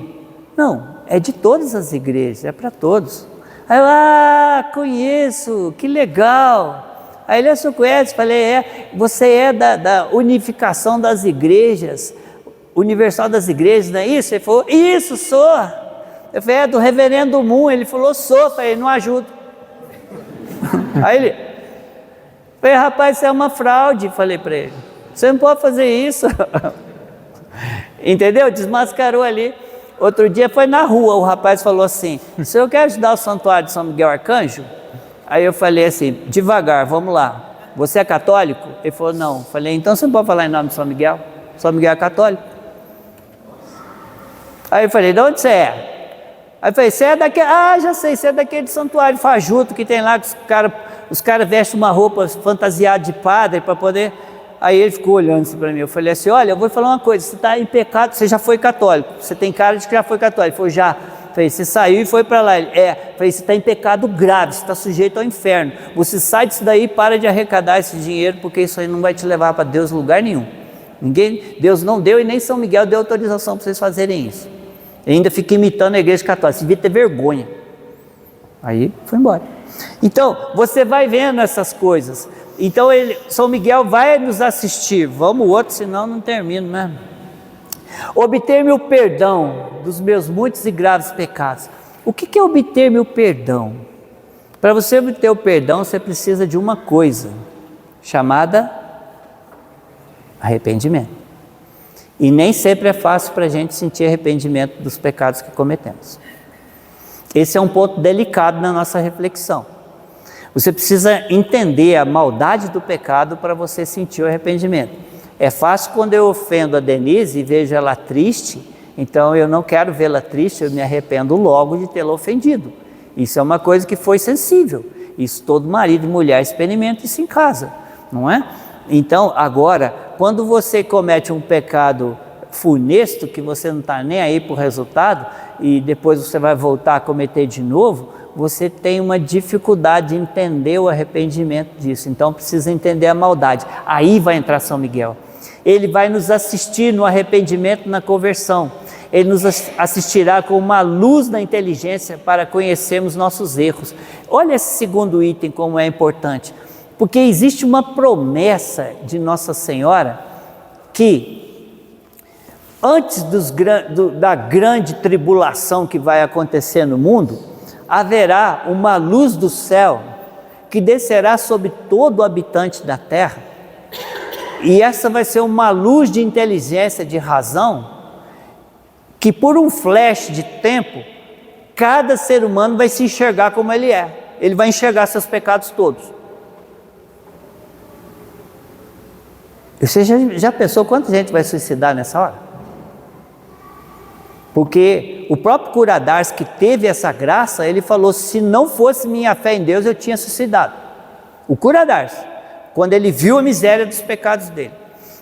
Não, é de todas as igrejas, é para todos. Aí eu: conheço, que legal. Aí ele: o senhor conhece? Falei: você é da unificação das igrejas, universal das igrejas, não é isso? Ele falou: isso, sou. Eu falei: é do reverendo Moon. Ele falou: sou. Eu falei: não ajudo. Aí ele: falei: rapaz, isso é uma fraude. Falei para ele: você não pode fazer isso. Entendeu? Desmascarou ali. Outro dia foi na rua, o rapaz falou assim: o senhor quer ajudar o santuário de São Miguel Arcanjo? Aí eu falei assim: devagar, vamos lá. Você é católico? Ele falou: não. Eu falei: então você não pode falar em nome de São Miguel? São Miguel é católico. Aí eu falei: de onde você é? Aí eu falei: você é daquele... já sei, você é daquele santuário fajuto que tem lá, que os caras vestem uma roupa fantasiada de padre para poder... Aí ele ficou olhando assim para mim. Eu falei assim: olha, eu vou falar uma coisa, você está em pecado, você já foi católico, você tem cara de que já foi católico. Ele falou: já. Falei, você saiu e foi para lá. Falei, você está em pecado grave, você está sujeito ao inferno. Você sai disso daí e para de arrecadar esse dinheiro, porque isso aí não vai te levar para Deus em lugar nenhum. Deus não deu e nem São Miguel deu autorização para vocês fazerem isso. Eu ainda fica imitando a igreja católica, você devia ter vergonha. Aí foi embora. Então, você vai vendo essas coisas. Então, São Miguel vai nos assistir. Vamos o outro, senão não termino mesmo. Obter-me o perdão dos meus muitos e graves pecados. O que é obter-me o perdão? Para você obter o perdão, você precisa de uma coisa, chamada arrependimento. E nem sempre é fácil para a gente sentir arrependimento dos pecados que cometemos. Esse é um ponto delicado na nossa reflexão. Você precisa entender a maldade do pecado para você sentir o arrependimento. É fácil quando eu ofendo a Denise e vejo ela triste, então eu não quero vê-la triste, eu me arrependo logo de tê-la ofendido. Isso é uma coisa que foi sensível. Isso todo marido e mulher experimenta isso em casa, não é? Então, agora, quando você comete um pecado funesto, que você não está nem aí para o resultado, e depois você vai voltar a cometer de novo, você tem uma dificuldade de entender o arrependimento disso. Então precisa entender a maldade. Aí vai entrar São Miguel. Ele vai nos assistir no arrependimento, na conversão. Ele nos assistirá com uma luz na inteligência para conhecermos nossos erros. Olha esse segundo item como é importante. Porque existe uma promessa de Nossa Senhora que antes da grande tribulação que vai acontecer no mundo, haverá uma luz do céu que descerá sobre todo habitante da terra, e essa vai ser uma luz de inteligência, de razão, que por um flash de tempo, cada ser humano vai se enxergar como ele é, ele vai enxergar seus pecados todos. Você já pensou quanta gente vai suicidar nessa hora? Porque o próprio cura d'Ars, que teve essa graça, ele falou, se não fosse minha fé em Deus, eu tinha suicidado. O cura d'Ars, quando ele viu a miséria dos pecados dele.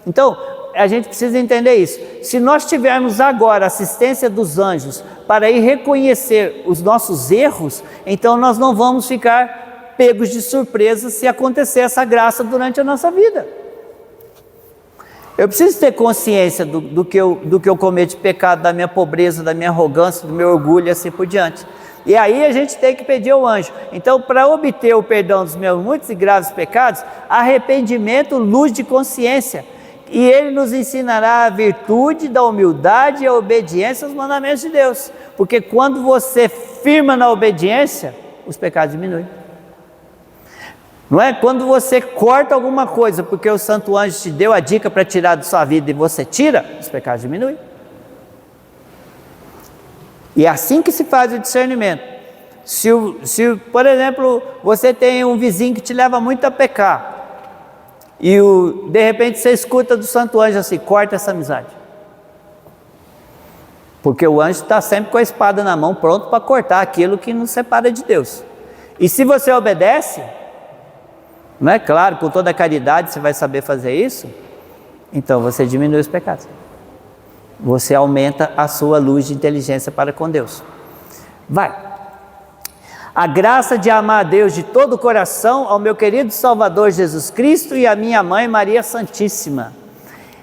Então, a gente precisa entender isso. Se nós tivermos agora a assistência dos anjos para ir reconhecer os nossos erros, então nós não vamos ficar pegos de surpresa se acontecer essa graça durante a nossa vida. Eu preciso ter consciência do que eu cometo de pecado, da minha pobreza, da minha arrogância, do meu orgulho e assim por diante. E aí a gente tem que pedir ao anjo. Então, para obter o perdão dos meus muitos e graves pecados, arrependimento, luz de consciência. E ele nos ensinará a virtude da humildade e a obediência aos mandamentos de Deus. Porque quando você firma na obediência, os pecados diminuem. Não é? Quando você corta alguma coisa, porque o santo anjo te deu a dica para tirar da sua vida e você tira, os pecados diminuem. E é assim que se faz o discernimento. Se por exemplo, você tem um vizinho que te leva muito a pecar, e de repente você escuta do santo anjo assim, corta essa amizade. Porque o anjo está sempre com a espada na mão, pronto para cortar aquilo que nos separa de Deus. E se você obedece, não é claro, com toda a caridade você vai saber fazer isso, então você diminui os pecados. Você aumenta a sua luz de inteligência para com Deus. Vai. A graça de amar a Deus de todo o coração, ao meu querido Salvador Jesus Cristo e à minha mãe Maria Santíssima.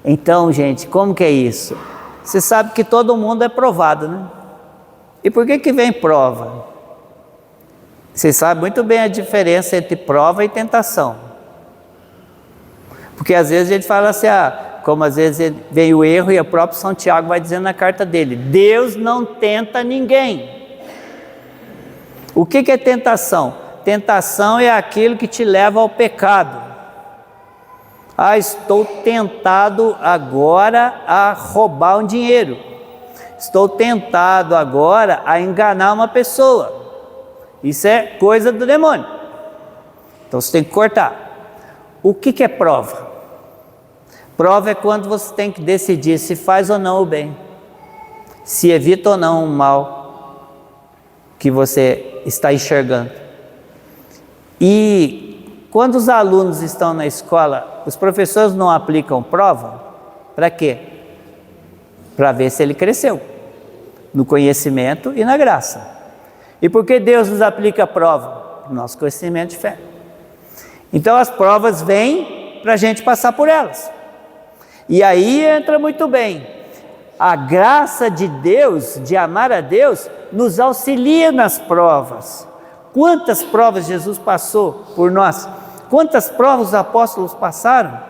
Então, gente, como que é isso? Você sabe que todo mundo é provado, né? E por que vem prova? Você sabe muito bem a diferença entre prova e tentação. Porque às vezes a gente fala assim, como às vezes vem o erro e o próprio São Tiago vai dizendo na carta dele, Deus não tenta ninguém. O que é tentação? Tentação é aquilo que te leva ao pecado. Estou tentado agora a roubar um dinheiro. Estou tentado agora a enganar uma pessoa. Isso é coisa do demônio. Então você tem que cortar. O que é prova? Prova é quando você tem que decidir se faz ou não o bem, se evita ou não o mal que você está enxergando. E quando os alunos estão na escola, os professores não aplicam prova, para quê? Para ver se ele cresceu. no conhecimento e na graça. E por que Deus nos aplica a prova? Nosso conhecimento de fé. Então as provas vêm para a gente passar por elas. E aí entra muito bem. A graça de Deus, de amar a Deus, nos auxilia nas provas. Quantas provas Jesus passou por nós? Quantas provas os apóstolos passaram?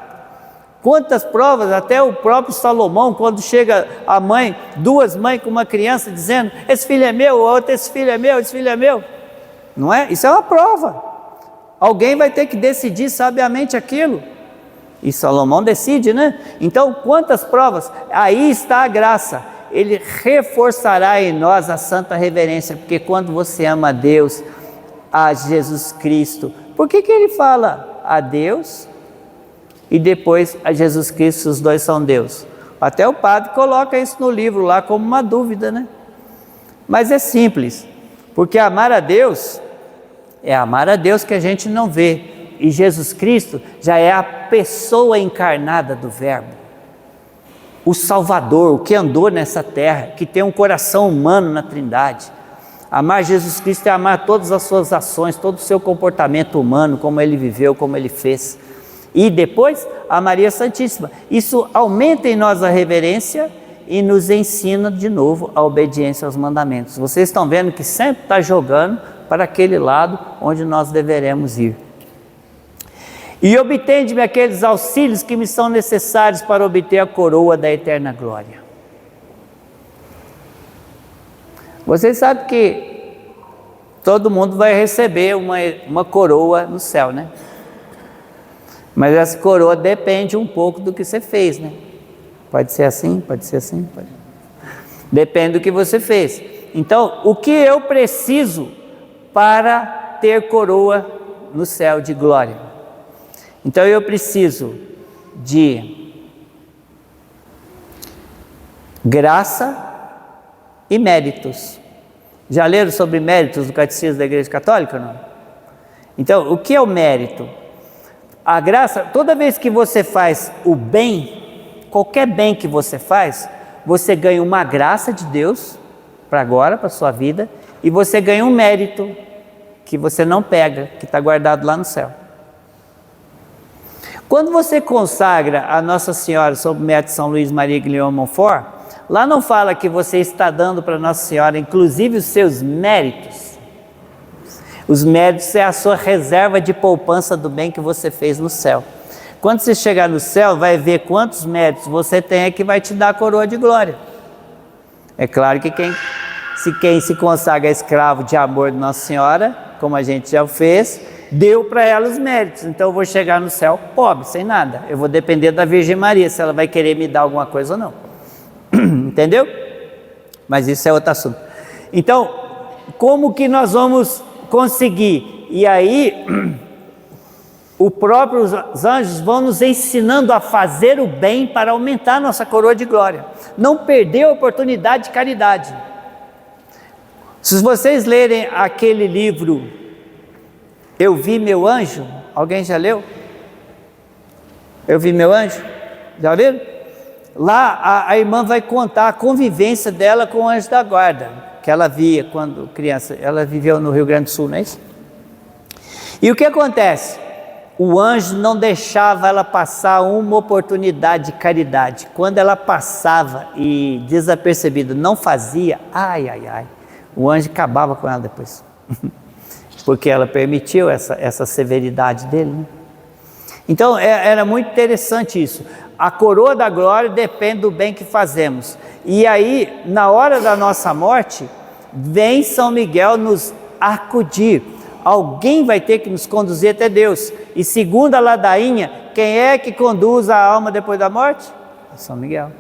Quantas provas, até o próprio Salomão, quando chega a mãe, duas mães com uma criança, dizendo, esse filho é meu, o outro, esse filho é meu, esse filho é meu. Não é? Isso é uma prova. Alguém vai ter que decidir sabiamente aquilo. E Salomão decide, né? Então, quantas provas? Aí está a graça. Ele reforçará em nós a santa reverência, porque quando você ama a Deus, a Jesus Cristo, por que ele fala a Deus e depois a Jesus Cristo, os dois são Deus? Até o padre coloca isso no livro lá como uma dúvida, né? Mas é simples, porque amar a Deus é amar a Deus que a gente não vê, e Jesus Cristo já é a pessoa encarnada do Verbo, o Salvador, o que andou nessa terra, que tem um coração humano na Trindade. Amar Jesus Cristo é amar todas as suas ações, todo o seu comportamento humano, como ele viveu, como ele fez. E depois a Maria Santíssima. Isso aumenta em nós a reverência e nos ensina de novo a obediência aos mandamentos. Vocês estão vendo que sempre está jogando para aquele lado onde nós deveremos ir. E obtende-me aqueles auxílios que me são necessários para obter a coroa da eterna glória. Vocês sabem que todo mundo vai receber uma coroa no céu, né? Mas essa coroa depende um pouco do que você fez, né? Pode ser assim, pode ser assim, pode. Depende do que você fez. Então, o que eu preciso para ter coroa no céu de glória? Então, eu preciso de graça e méritos. Já leram sobre méritos do Catecismo da Igreja Católica, não? Então, o que é o mérito? A graça, toda vez que você faz o bem, qualquer bem que você faz, você ganha uma graça de Deus para agora, para a sua vida, e você ganha um mérito que você não pega, que está guardado lá no céu. Quando você consagra a Nossa Senhora sob o método de São Luís Maria Guilherme Montfort, lá não fala que você está dando para Nossa Senhora, inclusive os seus méritos. Os méritos é a sua reserva de poupança do bem que você fez no céu. Quando você chegar no céu, vai ver quantos méritos você tem, é que vai te dar a coroa de glória. É claro que quem se consagra escravo de amor de Nossa Senhora, como a gente já fez, deu para ela os méritos. Então eu vou chegar no céu pobre, sem nada. Eu vou depender da Virgem Maria, se ela vai querer me dar alguma coisa ou não. Entendeu? Mas isso é outro assunto. Então, como que nós vamos conseguir? E aí, os próprios anjos vão nos ensinando a fazer o bem para aumentar a nossa coroa de glória. Não perder a oportunidade de caridade. Se vocês lerem aquele livro, Eu Vi Meu Anjo, alguém já leu? Eu Vi Meu Anjo? Já leram? Lá a irmã vai contar a convivência dela com o anjo da guarda, que ela via quando criança. Ela viveu no Rio Grande do Sul, não é isso? E o que acontece? O anjo não deixava ela passar uma oportunidade de caridade. Quando ela passava e desapercebida não fazia, o anjo acabava com ela depois. Porque ela permitiu essa severidade dele, né? Então era muito interessante isso. A coroa da glória depende do bem que fazemos. E aí, na hora da nossa morte, vem São Miguel nos acudir. Alguém vai ter que nos conduzir até Deus. E segundo a ladainha, quem é que conduz a alma depois da morte? São Miguel.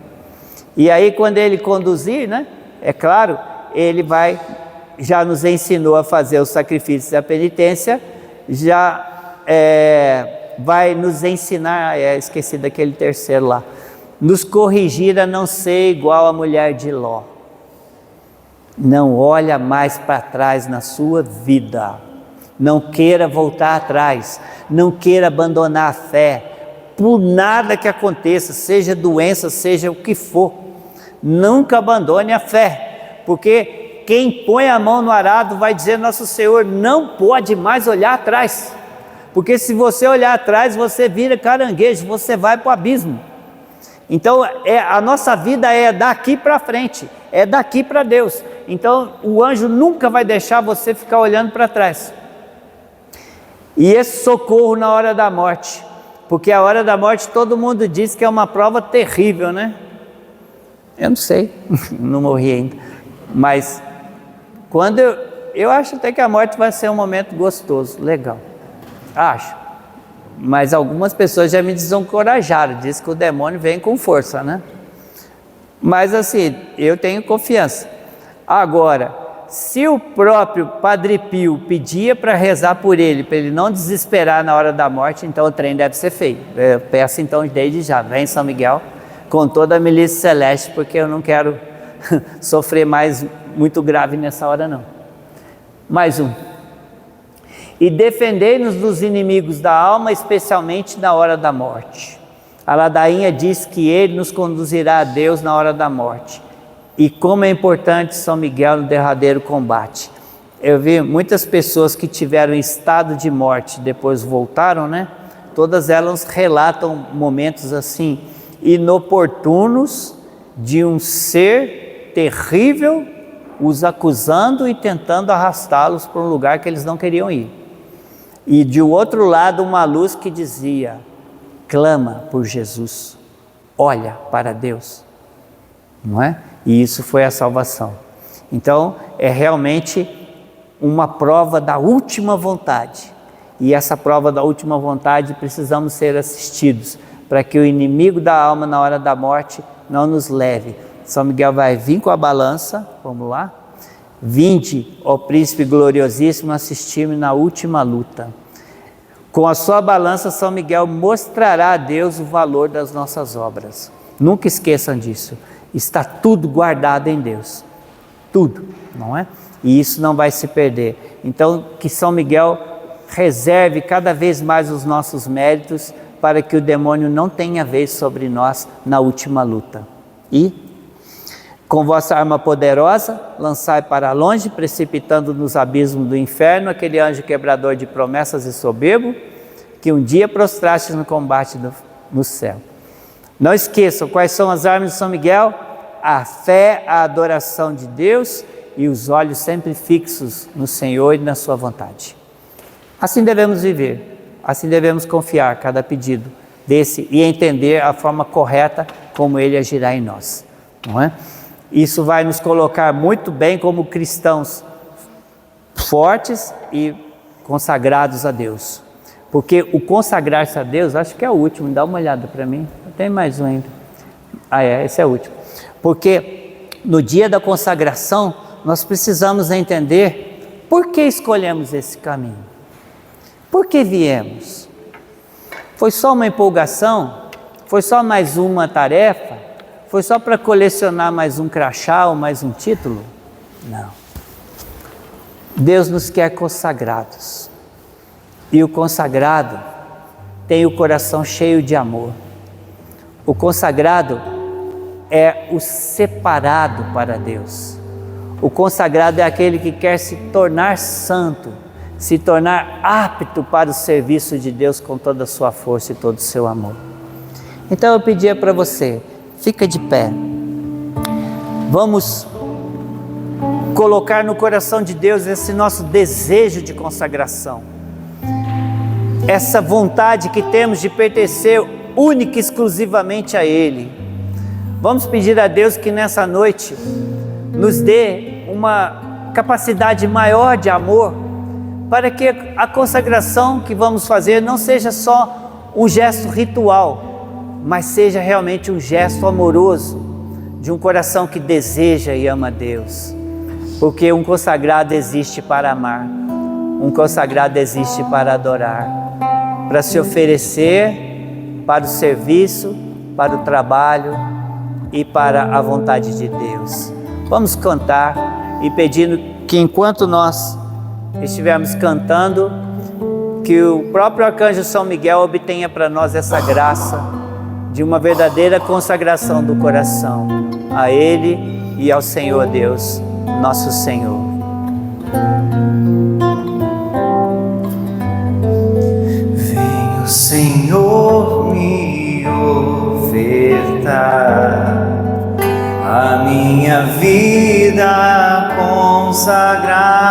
E aí, quando ele conduzir, né? É claro, ele já nos ensinou a fazer os sacrifícios da penitência, vai nos ensinar, esqueci daquele terceiro lá, nos corrigir a não ser igual a mulher de Ló. Não olha mais para trás na sua vida, não queira voltar atrás, não queira abandonar a fé, por nada que aconteça, seja doença, seja o que for, nunca abandone a fé, porque quem põe a mão no arado vai dizer: nosso Senhor não pode mais olhar atrás, porque se você olhar atrás, você vira caranguejo, você vai para o abismo. Então a nossa vida é daqui para frente, é daqui para Deus. Então o anjo nunca vai deixar você ficar olhando para trás. E esse socorro na hora da morte, porque a hora da morte todo mundo diz que é uma prova terrível, né? Eu não sei, não morri ainda, mas quando eu acho até que a morte vai ser um momento gostoso, legal, acho. Mas algumas pessoas já me desencorajaram, diz que o demônio vem com força, né? Mas assim, eu tenho confiança. Agora, se o próprio Padre Pio pedia para rezar por ele, para ele não desesperar na hora da morte, então o trem deve ser feio. Eu peço então desde já, vem São Miguel com toda a milícia celeste, porque eu não quero sofrer mais muito grave nessa hora não. Mais um. E defendei-nos dos inimigos da alma, especialmente na hora da morte. A ladainha diz que ele nos conduzirá a Deus na hora da morte. E como é importante São Miguel no derradeiro combate. Eu vi muitas pessoas que tiveram estado de morte, depois voltaram, né? Todas elas relatam momentos assim, inoportunos, de um ser terrível os acusando e tentando arrastá-los para um lugar que eles não queriam ir. E de outro lado uma luz que dizia: clama por Jesus, olha para Deus, não é? E isso foi a salvação. Então é realmente uma prova da última vontade, e essa prova da última vontade precisamos ser assistidos, para que o inimigo da alma na hora da morte não nos leve. São Miguel vai vir com a balança, vamos lá? Vinde, ó príncipe gloriosíssimo, assistir-me na última luta. Com a sua balança, São Miguel mostrará a Deus o valor das nossas obras. Nunca esqueçam disso. Está tudo guardado em Deus. Tudo, não é? E isso não vai se perder. Então, que São Miguel reserve cada vez mais os nossos méritos, para que o demônio não tenha vez sobre nós na última luta. E com vossa arma poderosa, lançai para longe, precipitando nos abismos do inferno, aquele anjo quebrador de promessas e soberbo, que um dia prostrastes no combate no céu. Não esqueçam quais são as armas de São Miguel: a fé, a adoração de Deus e os olhos sempre fixos no Senhor e na sua vontade. Assim devemos viver, assim devemos confiar cada pedido desse e entender a forma correta como ele agirá em nós, não é? Isso vai nos colocar muito bem como cristãos fortes e consagrados a Deus. Porque o consagrar-se a Deus, acho que é o último, dá uma olhada para mim, tem mais um ainda. Esse é o último. Porque no dia da consagração, nós precisamos entender por que escolhemos esse caminho. Por que viemos? Foi só uma empolgação? Foi só mais uma tarefa? Foi só para colecionar mais um crachá ou mais um título? Não. Deus nos quer consagrados. E o consagrado tem o coração cheio de amor. O consagrado é o separado para Deus. O consagrado é aquele que quer se tornar santo, se tornar apto para o serviço de Deus com toda a sua força e todo o seu amor. Então eu pedia para você, fica de pé. Vamos colocar no coração de Deus esse nosso desejo de consagração. Essa vontade que temos de pertencer única e exclusivamente a Ele. Vamos pedir a Deus que nessa noite nos dê uma capacidade maior de amor, para que a consagração que vamos fazer não seja só um gesto ritual, mas seja realmente um gesto amoroso, de um coração que deseja e ama Deus. Porque um consagrado existe para amar, um consagrado existe para adorar, para se oferecer para o serviço, para o trabalho e para a vontade de Deus. Vamos cantar e pedindo que enquanto nós estivermos cantando, que o próprio Arcanjo São Miguel obtenha para nós essa graça de uma verdadeira consagração do coração a Ele e ao Senhor Deus nosso Senhor. Vem o Senhor me ofertar a minha vida consagrar.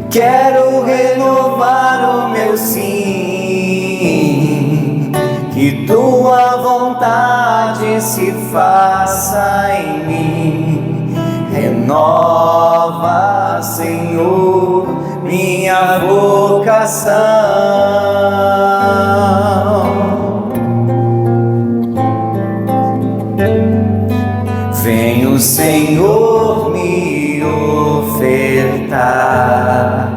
Quero renovar o meu sim, que tua vontade se faça em mim. Renova, Senhor, minha vocação. Vem o Senhor me ofertar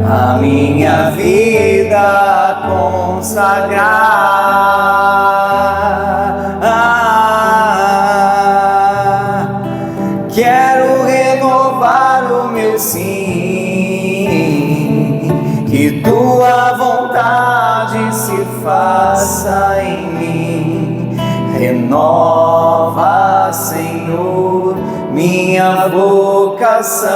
a minha vida consagrar. Quero renovar o meu sim, que tua vontade se faça em mim. Renova, Senhor, minha vocação.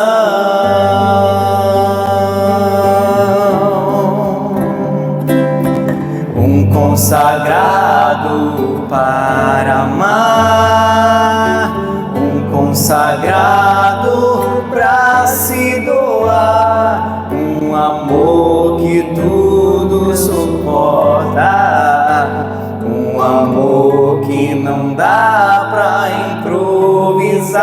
Um consagrado para amar, um consagrado para se doar, um amor que tudo suporta, um amor que não dá pra improvisar.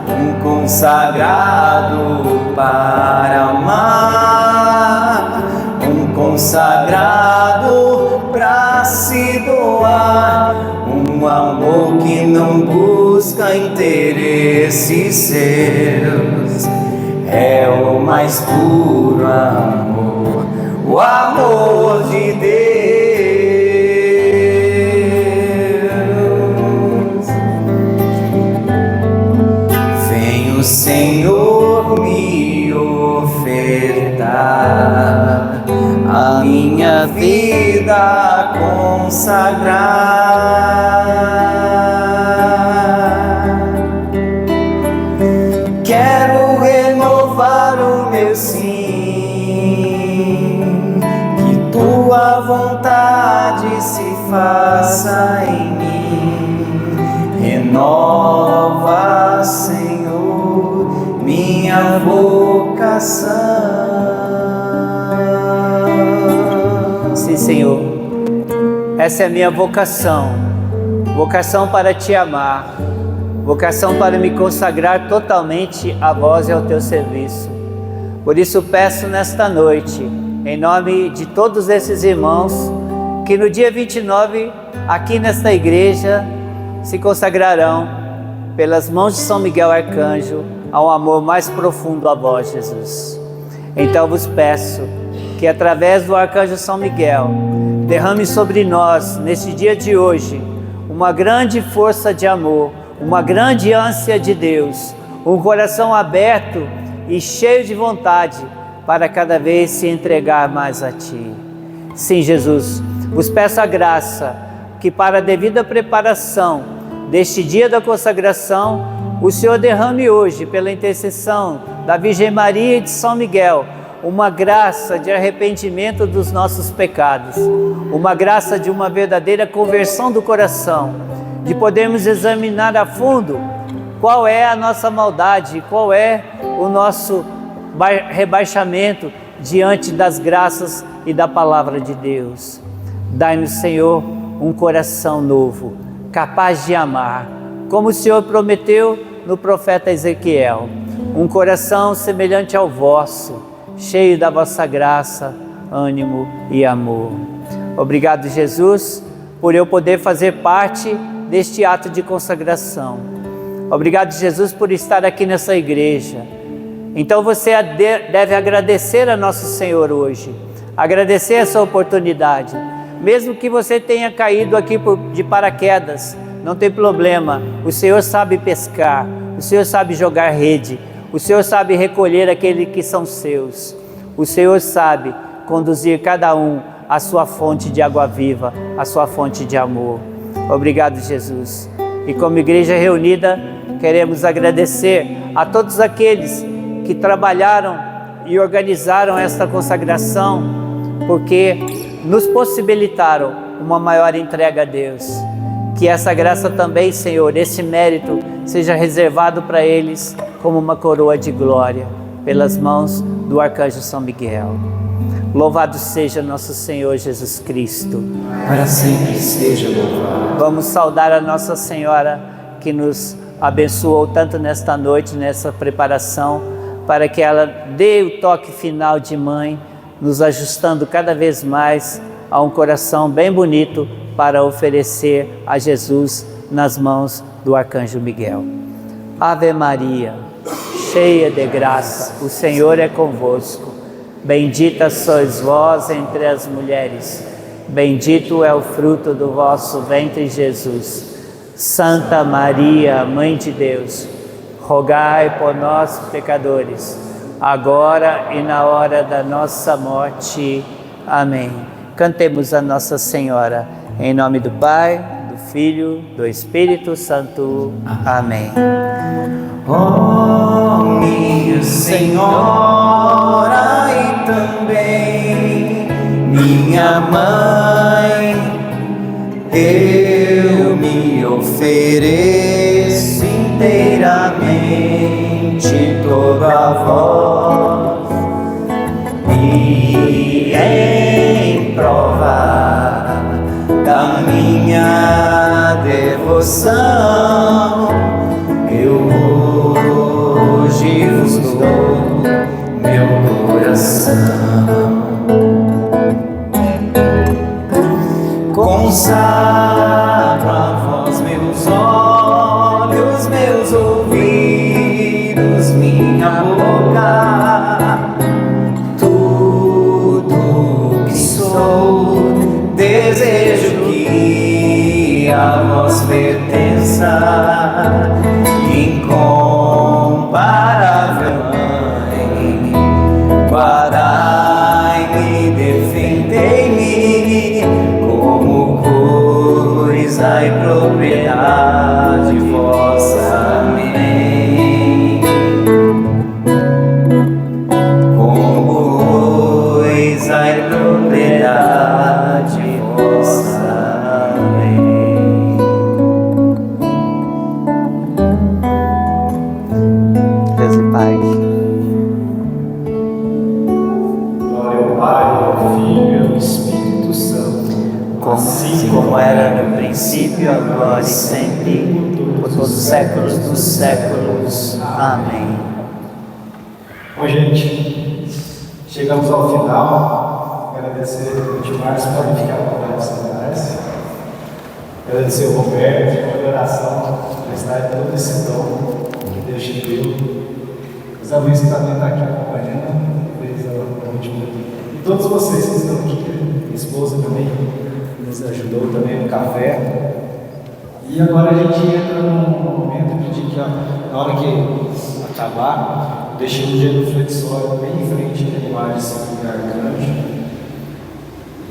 Um consagrado para amar, um consagrado pra se doar, um amor que não busca interesses seus. É o mais puro amor, o amor de Deus. Vem o Senhor me ofertar a minha vida consagrar. Quero renovar o meu sim, que tua vontade se faça em mim. Renova, Senhor, minha vocação. Sim, Senhor, essa é a minha vocação, vocação para te amar, vocação para me consagrar totalmente a vós e ao teu serviço. Por isso peço nesta noite, em nome de todos esses irmãos, que no dia 29, aqui nesta igreja, se consagrarão pelas mãos de São Miguel Arcanjo ao amor mais profundo a vós, Jesus. Então vos peço que através do Arcanjo São Miguel, derrame sobre nós, neste dia de hoje, uma grande força de amor, uma grande ânsia de Deus, um coração aberto e cheio de vontade para cada vez se entregar mais a Ti. Sim, Jesus, vos peço a graça que para a devida preparação deste dia da consagração, o Senhor derrame hoje, pela intercessão da Virgem Maria e de São Miguel, uma graça de arrependimento dos nossos pecados, uma graça de uma verdadeira conversão do coração, de podermos examinar a fundo qual é a nossa maldade, qual é o nosso rebaixamento diante das graças e da palavra de Deus. Dai-nos, Senhor, um coração novo, capaz de amar, como o Senhor prometeu no profeta Ezequiel, um coração semelhante ao vosso, cheio da vossa graça, ânimo e amor. Obrigado, Jesus, por eu poder fazer parte deste ato de consagração. Obrigado, Jesus, por estar aqui nessa igreja. Então você deve agradecer a nosso Senhor hoje, agradecer essa oportunidade. Mesmo que você tenha caído aqui de paraquedas, não tem problema, o Senhor sabe pescar, o Senhor sabe jogar rede, o Senhor sabe recolher aqueles que são seus, o Senhor sabe conduzir cada um a sua fonte de água viva, a sua fonte de amor. Obrigado, Jesus. E como igreja reunida, queremos agradecer a todos aqueles que trabalharam e organizaram esta consagração, porque nos possibilitaram uma maior entrega a Deus. Que essa graça também, Senhor, esse mérito seja reservado para eles como uma coroa de glória, pelas mãos do Arcanjo São Miguel. Louvado seja nosso Senhor Jesus Cristo. Para sempre seja louvado. Vamos saudar a Nossa Senhora, que nos abençoou tanto nesta noite, nessa preparação, para que ela dê o toque final de mãe, nos ajustando cada vez mais a um coração bem bonito para oferecer a Jesus nas mãos do Arcanjo Miguel. Ave Maria, cheia de graça, o Senhor é convosco. Bendita sois vós entre as mulheres, bendito é o fruto do vosso ventre, Jesus. Santa Maria, Mãe de Deus, rogai por nós, pecadores, agora e na hora da nossa morte. Amém. Cantemos a Nossa Senhora, em nome do Pai, do Filho, do Espírito Santo. Amém. Ó minha Senhora e também minha Mãe, eu me ofereço inteiramente toda a vós, e em prova da minha devoção, eu hoje vos dou meu coração. Consagro a vós meus olhos, meus ouvidos, minha boca, tudo que sou. Desejo que a vós pertença, incomparável Mãe. Guardai-me, defendei-me como coisa e propriedade vossa. Amém. Como coisa e propriedade vossa. Amém. Deus e Pai. Glória ao Pai, ao Filho e ao Espírito Santo. Assim como era no princípio, agora e sempre, por todos os séculos dos séculos. Amém. Bom, gente, chegamos ao final. Agradecer o Timárcio, pode ficar com os lugares. Agradecer o Roberto, a adoração, por estar em todo esse dom que Deus te deu. Os amigos que também estão aqui acompanhando, fez a última. E todos vocês que estão aqui, minha esposa também nos ajudou também no café. E agora a gente entra num momento de que na hora que acabar, deixei o genuflexório bem em frente da imagem do arcanjo.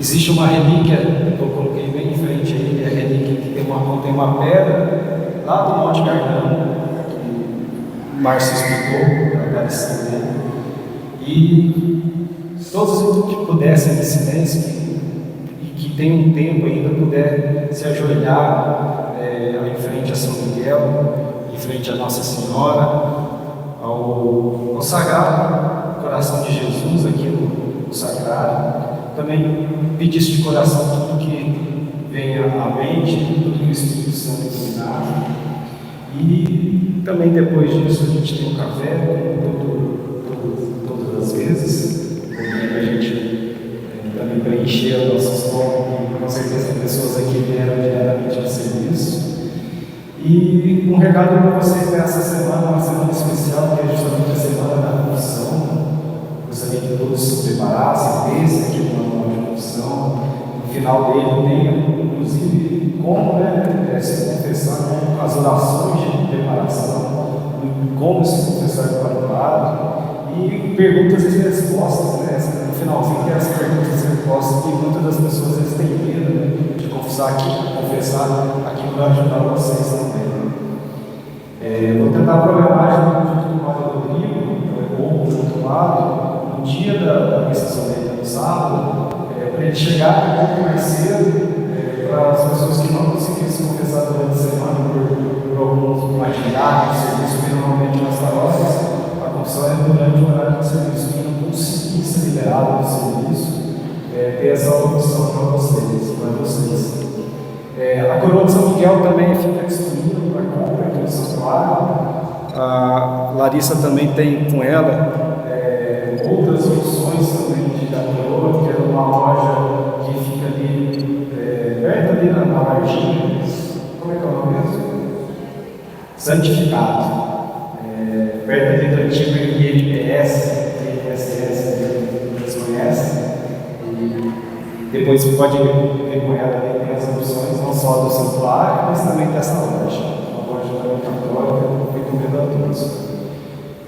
Existe uma relíquia que eu coloquei bem em frente aí, é a relíquia que tem uma pedra lá do Monte Gargano, que o Márcio explicou, agradecendo dele. E todos que pudessem em silêncio, e que tem um tempo ainda, puder se ajoelhar em frente a São Miguel, em frente a Nossa Senhora, ao Sagrado Coração de Jesus aqui no Sacrário. Também pedir de coração tudo que venha à mente, tudo que o Espírito Santo iluminar. E também depois disso a gente tem um café, todas as vezes, porque a gente também preencher o nosso estômago, e com certeza tem pessoas aqui vieram diariamente ao serviço. E um recado para vocês nessa semana, uma semana especial, que é justamente a semana da confissão. Gostaria que todos se preparassem, desse aqui no manual de confissão. No final dele tem, inclusive, como se confessar, com as orações de preparação, como se confessar para o padre, e perguntas e respostas, no finalzinho tem as perguntas e propósito que muitas das pessoas eles têm medo, né, de confessar aquilo vai ajudar vocês também. Vou tentar programar junto com o Padre Rodrigo, ou junto com o lado, no dia da missa solene no sábado, para ele chegar um pouco mais cedo, para as pessoas que não conseguiram se confessar durante a semana por alguns atividades, serviço, normalmente nas paróquias, a confissão é durante o horário do serviço. Quem não conseguir ser liberado do serviço, ter essa opção para vocês. A coroa de São Miguel também fica disponível para compra aqui no santuário. A Larissa também tem com ela outras opções também de dar coroa, que é uma loja que fica ali, perto ali na Varginha. Como é que é o nome mesmo? Santificado. Perto ali do antigo INPS, vocês conhecem. E depois você pode ver com ela ali, tem as opções, não só do santuário, mas também dessa loja. Uma loja também católica, eu recomendo a todos.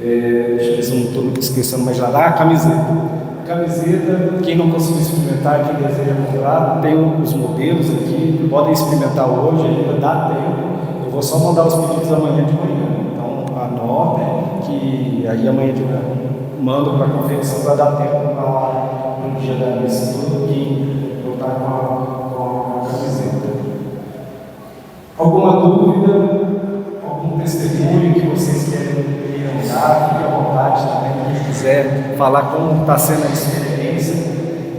Deixa eu ver se eu não estou esquecendo mais nada. A camiseta. Camiseta, quem não conseguiu experimentar, quem deseja comprar, tem os modelos aqui, podem experimentar hoje, ainda dá tempo. Eu vou só mandar os pedidos amanhã de manhã. Então anotem que aí amanhã de manhã mando para a confecção para dar tempo para no dia da missa tudo que voltar com a camiseta. Alguma dúvida? Algum testemunho que vocês querem dar? Fique à vontade também, quem quiser falar como está sendo a experiência,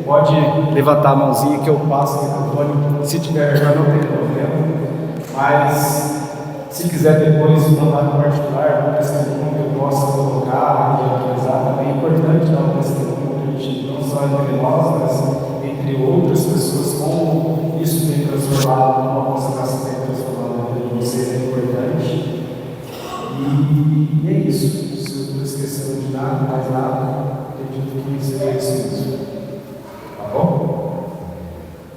pode levantar a mãozinha que eu passo o microfone. Se tiver já não tem problema, mas se quiser depois mandar no particular um testemunho que eu possa colocar e atualizar, também é importante dar um testemunho, não só entre nós, mas entre outras pessoas, como isso tem transformado, como a consagração tem transformado a vida de vocês, é importante. E é isso. Se eu estou esquecendo de nada, mais nada, acredito que seja isso mesmo. Tá bom?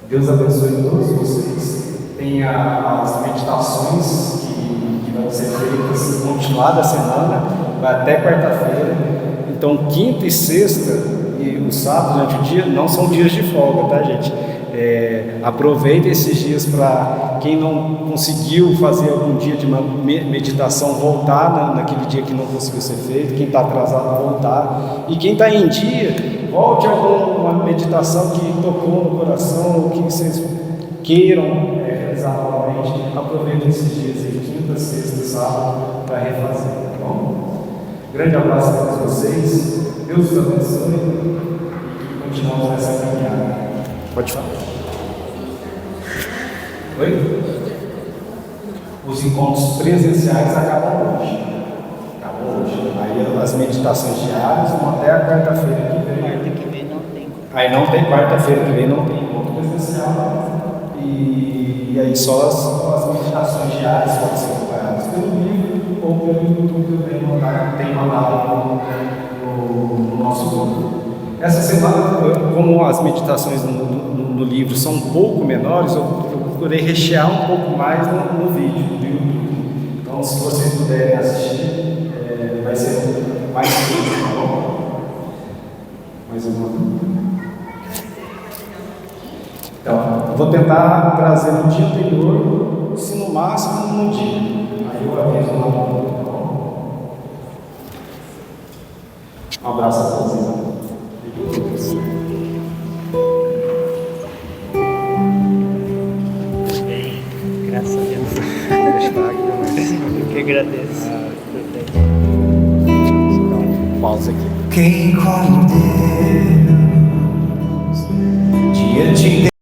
Deus abençoe todos vocês. Tem as meditações que vão ser feitas continuada a semana, vai até quarta-feira. Então, quinta e sexta e o sábado durante o dia não são dias de folga, tá, gente? Aproveitem esses dias para quem não conseguiu fazer algum dia de meditação voltar naquele dia que não conseguiu ser feito, quem está atrasado voltar, e quem está em dia, volte a alguma meditação que tocou no coração ou que vocês queiram realizar novamente. Aproveitem esses dias aí, quinta, sexta e sábado, para refazer, tá bom? Grande abraço a todos vocês, Deus os abençoe e continuamos nessa caminhada. Pode falar. Oi? Os encontros presenciais acabam hoje. Aí as meditações diárias vão até a quarta-feira que vem. Quarta que vem não tem. Aí não tem, quarta-feira que vem não tem encontro presencial. E aí só as meditações diárias podem ser acompanhadas pelo livro ou pelo YouTube também, tem mandado no nosso grupo. Essa semana, como as meditações no livro são um pouco menores, eu procurei rechear um pouco mais no vídeo do YouTube. Então, se vocês puderem assistir, vai ser mais fácil, tá bom? Mais uma dúvida? Então, eu vou tentar trazer no dia anterior, se no máximo no dia. Aí eu aviso lá no grupo, tá bom? Um abraço a todos. Graças a Deus. Eu que agradeço. Então, pausa aqui. Quem como Deus, dia de